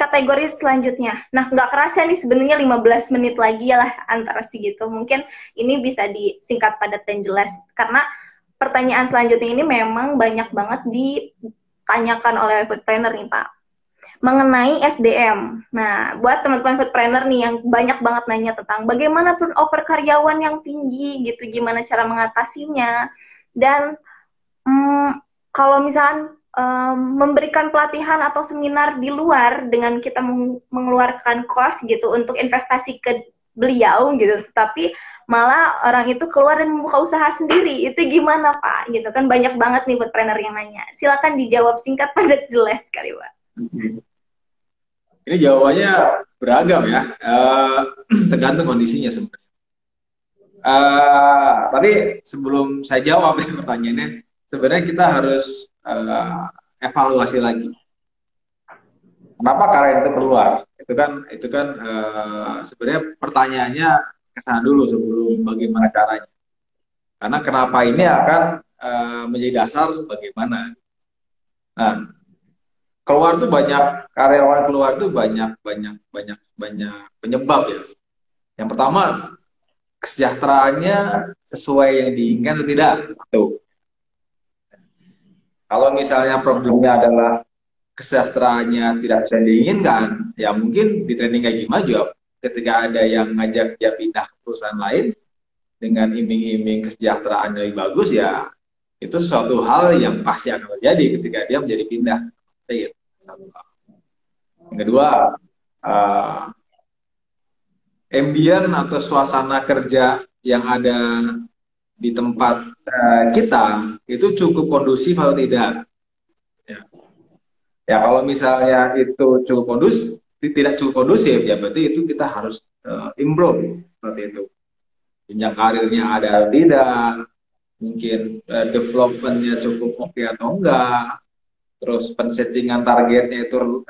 kategori selanjutnya. Nah, nggak kerasa nih sebenarnya 15 menit lagi ya lah antara segitu. Mungkin ini bisa disingkat padat dan jelas. Karena pertanyaan selanjutnya ini memang banyak banget ditanyakan oleh foodpreneur nih Pak. Mengenai SDM. Nah, buat teman-teman foodpreneur nih yang banyak banget nanya tentang bagaimana turnover karyawan yang tinggi gitu, gimana cara mengatasinya. Dan kalau misalkan memberikan pelatihan atau seminar di luar dengan kita mengeluarkan cost gitu untuk investasi ke beliau gitu, tapi malah orang itu keluar dan membuka usaha sendiri, itu gimana Pak? Gitu kan banyak banget nih foodpreneur yang nanya. Silakan dijawab singkat padat jelas kali Pak. Ini jawabannya beragam ya, tergantung kondisinya sebenarnya. Tapi sebelum saya jawab ya pertanyaannya, sebenarnya kita harus evaluasi lagi. Kenapa karya itu keluar? Itu kan sebenarnya pertanyaannya ke sana dulu sebelum bagaimana caranya. Karena kenapa ini akan menjadi dasar bagaimana. Nah, keluar tuh banyak karyawan keluar tuh banyak penyebab ya. Yang pertama kesejahteraannya sesuai yang diinginkan atau tidak. Tuh. Kalau misalnya problemnya adalah kesejahteraannya tidak sesuai yang diinginkan, ya mungkin di training kayak gimana juga ketika ada yang ngajak dia pindah ke perusahaan lain dengan iming-iming kesejahteraan yang lebih bagus, ya itu sesuatu hal yang pasti akan terjadi ketika dia menjadi pindah. Yang kedua, ambient atau suasana kerja yang ada di tempat kita itu cukup kondusif atau tidak. Ya kalau misalnya itu cukup kondusif, tidak cukup kondusif, ya berarti itu kita harus improve seperti itu. Jenjang karirnya ada atau tidak, mungkin developmentnya cukup oke atau enggak, terus pensettingan targetnya itu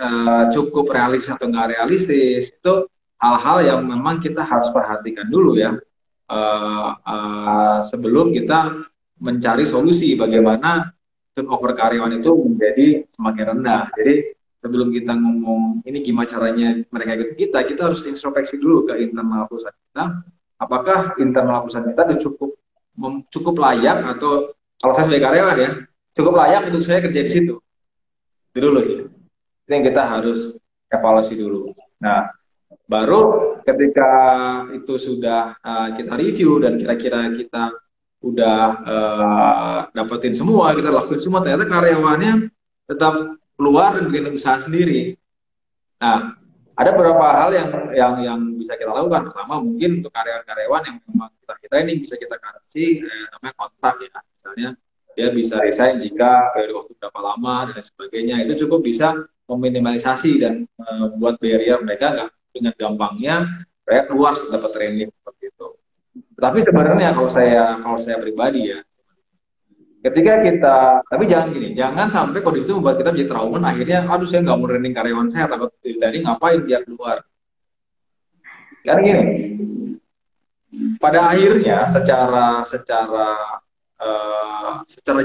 cukup realistis atau enggak realistis, itu hal-hal yang memang kita harus perhatikan dulu ya sebelum kita mencari solusi bagaimana turnover karyawan itu menjadi semakin rendah. Jadi sebelum kita ngomong ini gimana caranya mereka ikut kita harus introspeksi dulu ke internal perusahaan kita. Apakah internal perusahaan kita udah cukup layak, atau kalau saya sebagai karyawan ya cukup layak untuk saya kerja di situ. Itu dulu sih. Itu yang kita harus evaluasi dulu. Nah, baru ketika itu sudah kita review dan kira-kira kita udah dapetin semua, kita lakuin semua, ternyata karyawannya tetap keluar dan bikin usaha sendiri. Nah, ada beberapa hal yang bisa kita lakukan. Pertama, mungkin untuk karyawan-karyawan yang memang kita ini bisa kita kasih namanya kontrak ya. Misalnya dia bisa resign jika periode waktu berapa lama dan sebagainya. Itu cukup bisa meminimalisasi dan membuat barrier mereka nggak dengan gampangnya mereka keluar setelah dapat training seperti itu. Tapi sebenarnya kalau saya pribadi ya, ketika kita, tapi jangan gini, jangan sampai kondisi itu membuat kita menjadi trauma, akhirnya, aduh saya nggak mau training karyawan saya, takut tadi ngapain dia keluar. Karena gini, pada akhirnya secara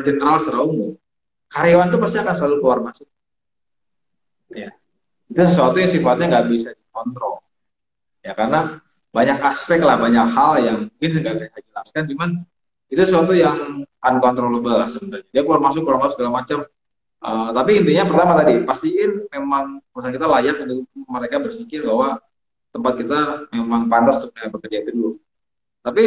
general, secara umum, karyawan itu pasti akan selalu keluar masuk. Ya, itu sesuatu yang sifatnya nggak bisa dikontrol. Ya karena banyak aspek lah, banyak hal yang mungkin nggak bisa jelaskan, cuman itu sesuatu yang uncontrollable lah sebenarnya. Dia keluar masuk segala macam. Tapi intinya pertama tadi, pastiin memang perusahaan kita layak untuk mereka berpikir bahwa tempat kita memang pantas untuk bekerja itu dulu. Tapi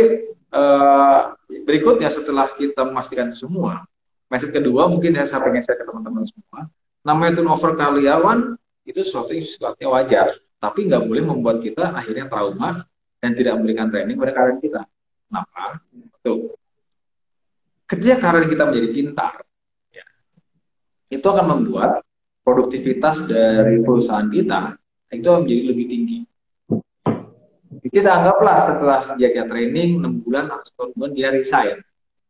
berikutnya setelah kita memastikan itu semua, message kedua mungkin saya pengen share ke teman-teman semua, namanya turnover karyawan itu sesuatu yang sifatnya wajar, tapi nggak boleh membuat kita akhirnya trauma dan tidak memberikan training pada karyawan kita. Kenapa? Tuh. Ketika karyawan kita menjadi pintar, ya, itu akan membuat produktivitas dari perusahaan kita itu menjadi lebih tinggi. Jadi anggaplah setelah dia training 6 bulan atau setahun kemudian dia resign.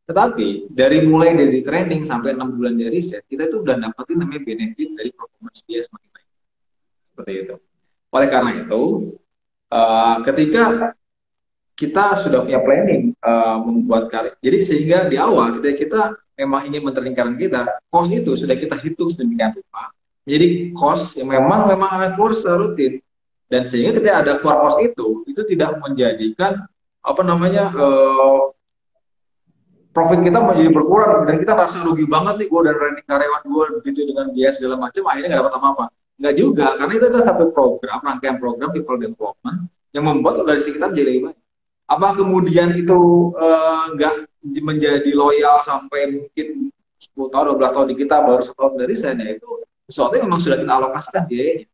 Tetapi mulai dari training sampai 6 bulan dia resign, kita itu udah dapetin namanya benefit dari performance dia semakin baik. Seperti itu. Oleh karena itu, ketika kita sudah punya planning membuat karir, jadi sehingga di awal kita memang ingin men-training karyawan kita, cost itu sudah kita hitung sedemikian rupa, menjadi cost yang memang akan keluar secara rutin. Dan sehingga ketika ada keluar cost itu tidak menjadikan profit kita menjadi berkurang dan kita merasa rugi banget nih, gue udah training karyawan gue begitu dengan biaya segala macam, akhirnya nggak dapat apa-apa. Nggak juga, karena itu adalah satu program, rangkaian program people development yang membuat organisasi kita menjadi lebih baik. Apa kemudian itu nggak menjadi loyal sampai mungkin 10 tahun, 12 tahun di kita baru setahun dari sana, itu sesuatu yang memang sudah kita alokasikan biayanya.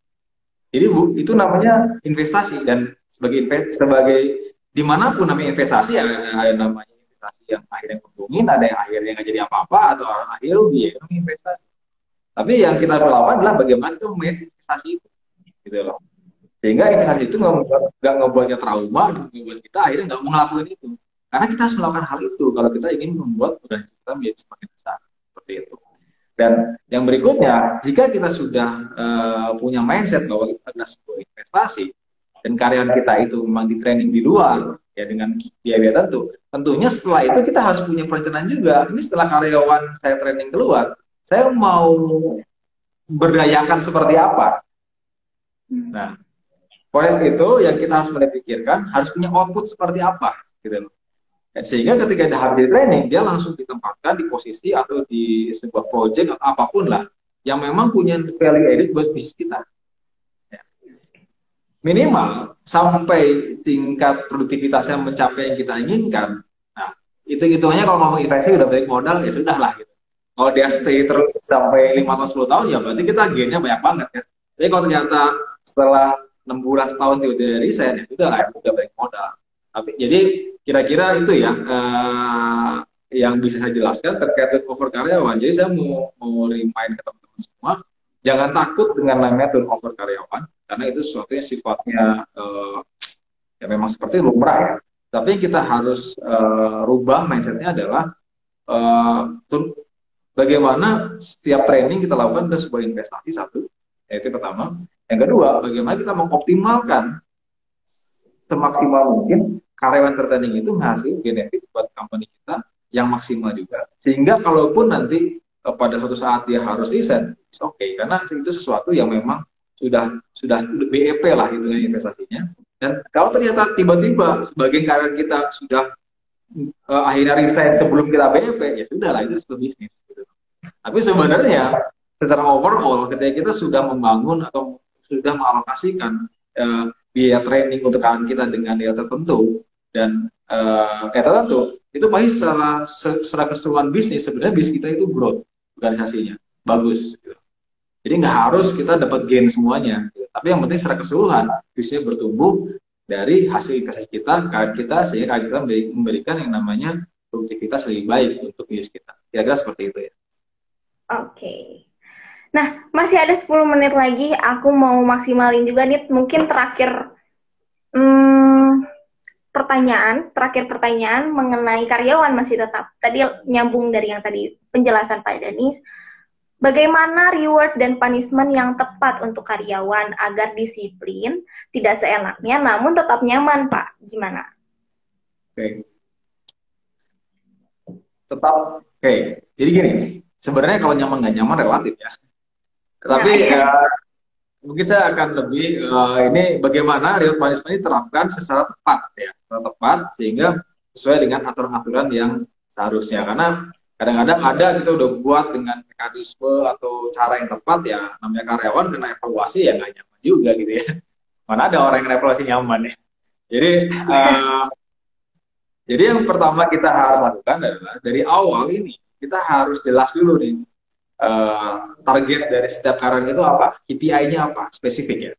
Jadi itu namanya investasi, dan sebagai dimanapun namanya investasi ada namanya investasi yang akhirnya keuntungan, ada yang akhirnya nggak jadi apa-apa atau akhirnya rugi, ya namanya investasi. Tapi yang kita lakukan adalah bagaimana kita memanage investasi itu, gitu loh. Sehingga investasi itu nggak ngebuatnya trauma dan membuat kita akhirnya nggak mau ngelakuin itu. Karena kita harus melakukan hal itu kalau kita ingin membuat organisasi kita menjadi semakin besar, seperti itu. Dan yang berikutnya, jika kita sudah punya mindset bahwa itu adalah sebuah investasi dan karyawan kita itu memang di training di luar, ya dengan biaya tentunya setelah itu kita harus punya perencanaan juga. Ini setelah karyawan saya training keluar, saya mau berdayakan seperti apa? Nah, oleh itu yang kita harus mulai pikirkan, harus punya output seperti apa, gitu loh. Sehingga ketika dia habis training, dia langsung ditempatkan di posisi atau di sebuah project atau apapun lah yang memang punya value added buat bisnis kita. Ya. Minimal sampai tingkat produktivitasnya mencapai yang kita inginkan. Nah, itu hitungannya kalau mau investasi udah balik modal, ya sudah lah gitu. Kalau dia stay terus sampai 5 atau 10 tahun, ya berarti kita gainnya banyak banget ya. Jadi kalau ternyata setelah 6 bulan, setahun tiba-tiba resign, ya sudah lah, udah balik modal. Tapi jadi kira-kira itu ya yang bisa saya jelaskan terkait turnover karyawan. Jadi saya mau remind ke teman-teman semua, jangan takut dengan namanya turnover karyawan, karena itu sesuatu yang sifatnya ya memang seperti lumrah ya. Tapi kita harus rubah mindsetnya adalah bagaimana setiap training kita lakukan adalah sebuah investasi, satu, yaitu pertama. Yang kedua, bagaimana kita mengoptimalkan semaksimal mungkin karyawan tertraining itu menghasilkan benefit buat company kita yang maksimal juga. Sehingga kalaupun nanti pada suatu saat dia harus resign, it's okay, karena itu sesuatu yang memang sudah BEP lah itu investasinya. Dan kalau ternyata tiba-tiba sebagian karyawan kita sudah akhirnya resign sebelum kita BEP, ya sudah lah, itu sebuah bisnis. Gitu. Tapi sebenarnya secara overall ketika kita sudah membangun atau sudah mengalokasikan biaya training untuk karyawan kita dengan nilai tertentu dan tertentu, itu pasti secara keseluruhan bisnis, sebenarnya bisnis kita itu growth organisasinya bagus gitu. Jadi nggak harus kita dapat gain semuanya gitu. Tapi yang penting secara keseluruhan bisnisnya bertumbuh dari hasil investasi kita, karyawan kita, sehingga kita memberikan yang namanya produktivitas lebih baik untuk bisnis kita. Kira-kira seperti itu ya. Oke. Nah, masih ada 10 menit lagi. Aku mau maksimalin juga nih. Mungkin hmm, terakhir pertanyaan mengenai karyawan masih tetap. Tadi nyambung dari yang tadi penjelasan Pak Danis. Bagaimana reward dan punishment yang tepat untuk karyawan agar disiplin, tidak seenaknya, namun tetap nyaman, Pak? Gimana? Oke. Tetap, oke. Jadi gini, sebenarnya kalau nyaman nggak nyaman relatif ya. Tapi mungkin saya akan lebih ini bagaimana reward punishment ini terapkan secara tepat ya, secara tepat sehingga sesuai dengan aturan-aturan yang seharusnya. Karena kadang-kadang ada kita udah buat dengan mekanisme atau cara yang tepat ya, namanya karyawan kena evaluasi ya nggak nyaman juga gitu ya. Mana ada orang yang evaluasi nyaman ya. Jadi jadi yang pertama kita harus lakukan adalah dari awal ini kita harus jelas dulu nih target dari setiap karyawan itu apa, KPI-nya apa, spesifik ya.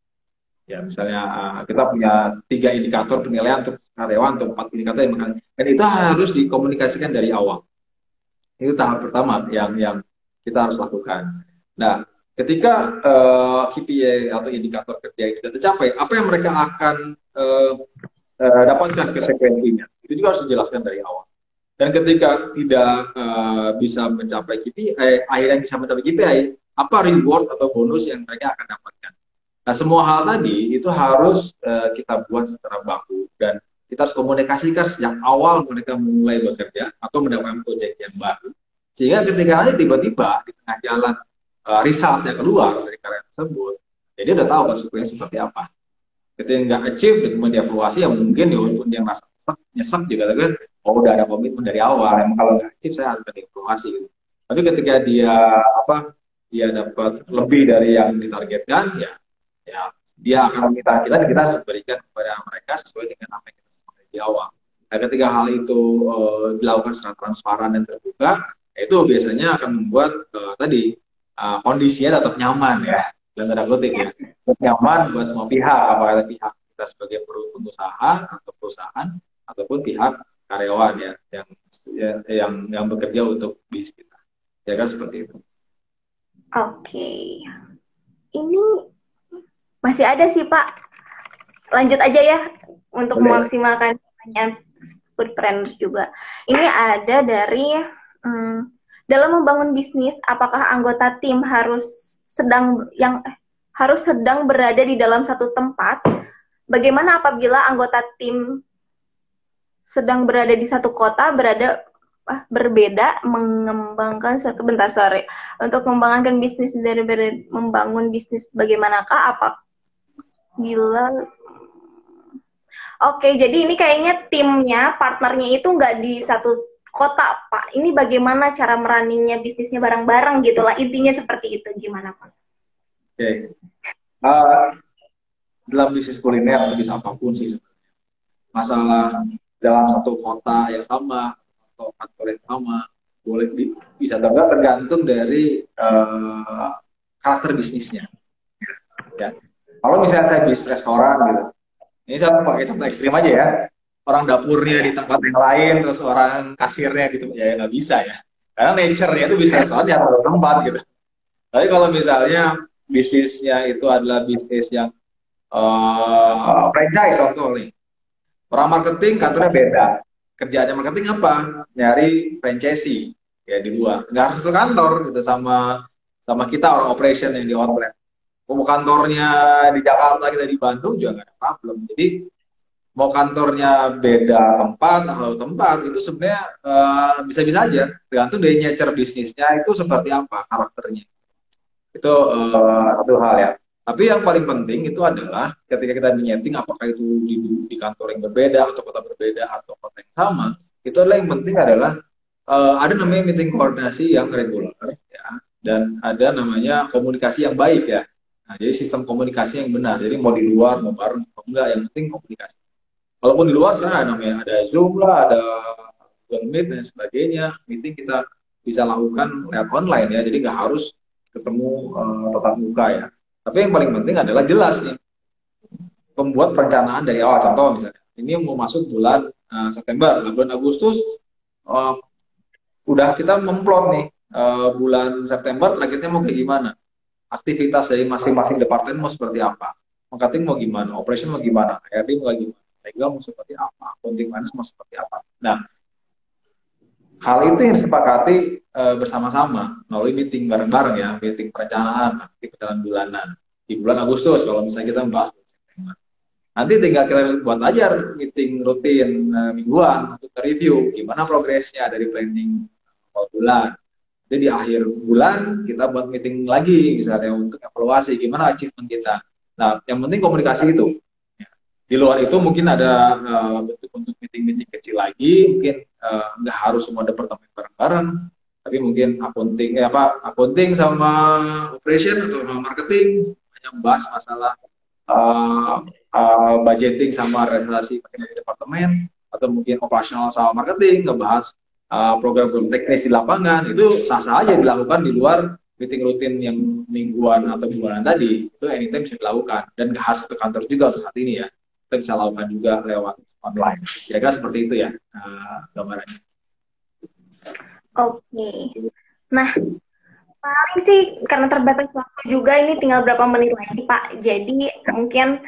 Ya misalnya kita punya 3 indikator penilaian untuk karyawan atau 4 indikator yang dan itu harus dikomunikasikan dari awal. Itu tahap pertama yang kita harus lakukan. Nah, ketika KPI atau indikator kerja kita tercapai, apa yang mereka akan dapatkan konsekuensinya? Itu juga harus dijelaskan dari awal. Dan ketika tidak bisa mencapai KPI, akhirnya bisa mencapai KPI, apa reward atau bonus yang mereka akan dapatkan? Nah, semua hal tadi itu harus kita buat secara baku dan kita harus komunikasikan sejak awal mereka mulai bekerja atau mendapatkan proyek yang baru. Sehingga ketika nanti tiba-tiba di tengah jalan result yang keluar dari karya tersebut, jadi udah tahu konsekuensi seperti apa. Ketika nggak achieve dan kemudian dievaluasi, ya mungkin ya walaupun dia merasa nyesek juga, tapi kan oh udah ada komitmen dari awal. Emang kalau nggak achieve saya harus dievaluasi gitu. Tapi ketika dia dapat lebih dari yang ditargetkan, ya dia akan meminta kita dan kita harus berikan kepada mereka sesuai dengan apa yang kita sepakati di awal. Nah, ketika hal itu dilakukan secara transparan dan terbuka, itu biasanya akan membuat kondisinya tetap nyaman ya, dan tanda kutip ya, tetap nyaman buat semua pihak, apakah pihak kita sebagai pengusaha atau perusahaan ataupun pihak karyawan ya yang bekerja untuk bisnis kita. Ya kan seperti itu. Oke. Ini masih ada sih Pak. Lanjut aja ya untuk memaksimalkan pertanyaan foodpreneur juga. Ini ada dari dalam membangun bisnis, apakah anggota tim harus sedang berada di dalam satu tempat? Bagaimana apabila anggota tim sedang berada di satu kota, berbeda mengembangkan untuk mengembangkan bisnis dari membangun bisnis bagaimanakah Oke, jadi ini kayaknya timnya, partnernya itu nggak di satu kota, Pak. Ini bagaimana cara meraninya bisnisnya bareng-bareng gitu lah. Intinya seperti itu. Gimana, Pak? Oke. Dalam bisnis kuliner atau bisnis apapun sih sebenarnya. Masalah dalam satu kota yang sama atau kantor yang sama, boleh bisa tergantung dari karakter bisnisnya. Ya. Kalau misalnya saya bisnis restoran gitu, ini saya pakai contoh ekstrim aja ya. Orang dapurnya di tempat yang lain, terus orang kasirnya gitu, ya nggak bisa ya. Karena nature-nya itu bisnis restoran yang ada tempat gitu. Tapi kalau misalnya bisnisnya itu adalah bisnis yang franchise contoh nih. Orang marketing kantornya beda. Kerjaannya marketing apa? Nyari franchisee ya di luar. Nggak harus ke kantor gitu sama kita orang operation yang di outlet. Mau kantornya di Jakarta, kita di Bandung juga nggak ada problem. Jadi mau kantornya beda tempat itu sebenarnya bisa-bisa aja, tergantung dari nature bisnisnya itu seperti apa karakternya. Itu satu hal ya. Tapi yang paling penting itu adalah ketika kita menyeting apakah itu di kantor yang berbeda atau kota berbeda atau kota yang sama, itu adalah yang penting adalah ada namanya meeting koordinasi yang reguler ya, dan ada namanya komunikasi yang baik ya. Nah, jadi sistem komunikasi yang benar. Jadi mau di luar, mau bareng, mau enggak, yang penting komunikasi. Walaupun di luar sekarang ada Zoom lah, ada Google Meet dan sebagainya. Meeting kita bisa lakukan lewat online ya. Jadi nggak harus ketemu tatap muka ya. Tapi yang paling penting adalah jelas nih. Pembuat perencanaan dari awal. Contoh misalnya, ini mau masuk bulan September, bulan Agustus udah kita memplot nih bulan September targetnya mau kayak gimana. aktivitas dari masing-masing departemen mau seperti apa. Marketing mau gimana, operation mau gimana, HRD mau gimana, legal mau seperti apa, accounting finance mau seperti apa. Nah, hal itu yang disepakati bersama-sama melalui meeting bareng-bareng ya, meeting perencanaan, meeting perencanaan bulanan. Di bulan Agustus kalau misalnya kita membahas September. Nanti tinggal kita buat aja meeting rutin mingguan untuk review gimana progresnya dari planning awal bulan. Jadi di akhir bulan kita buat meeting lagi misalnya untuk evaluasi gimana achievement kita. Nah, yang penting komunikasi itu. Di luar itu mungkin ada bentuk untuk meeting-meeting kecil lagi, mungkin nggak harus semua departemen bareng-bareng, tapi mungkin accounting sama operation atau sama marketing hanya membahas masalah budgeting sama realisasi masing-masing departemen, atau mungkin operasional sama marketing ngebahas program-program teknis di lapangan. Itu sah-sah aja dilakukan di luar meeting rutin yang mingguan atau bulanan tadi. Itu anytime bisa dilakukan dan nggak harus ke kantor juga untuk saat ini ya, kita bisa lakukan juga lewat online. Kira-kira seperti itu ya gambarannya. Oke. Nah, paling sih karena terbatas waktu juga, ini tinggal berapa menit lagi Pak. Jadi mungkin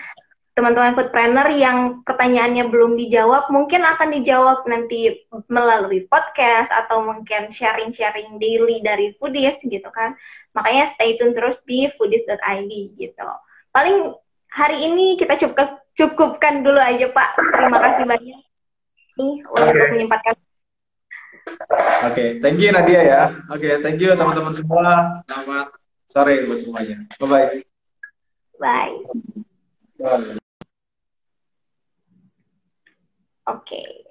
teman-teman foodpreneur yang pertanyaannya belum dijawab mungkin akan dijawab nanti melalui podcast atau mungkin sharing-sharing daily dari Foodies gitu kan. Makanya stay tune terus di foodies.id gitu. Paling hari ini kita cukupkan dulu aja Pak. Terima kasih banyak nih untuk menyempatkan. Oke, thank you Nadia ya. Oke, thank you teman-teman semua. Selamat sore buat semuanya. Bye-bye. Bye. Bye. Oke.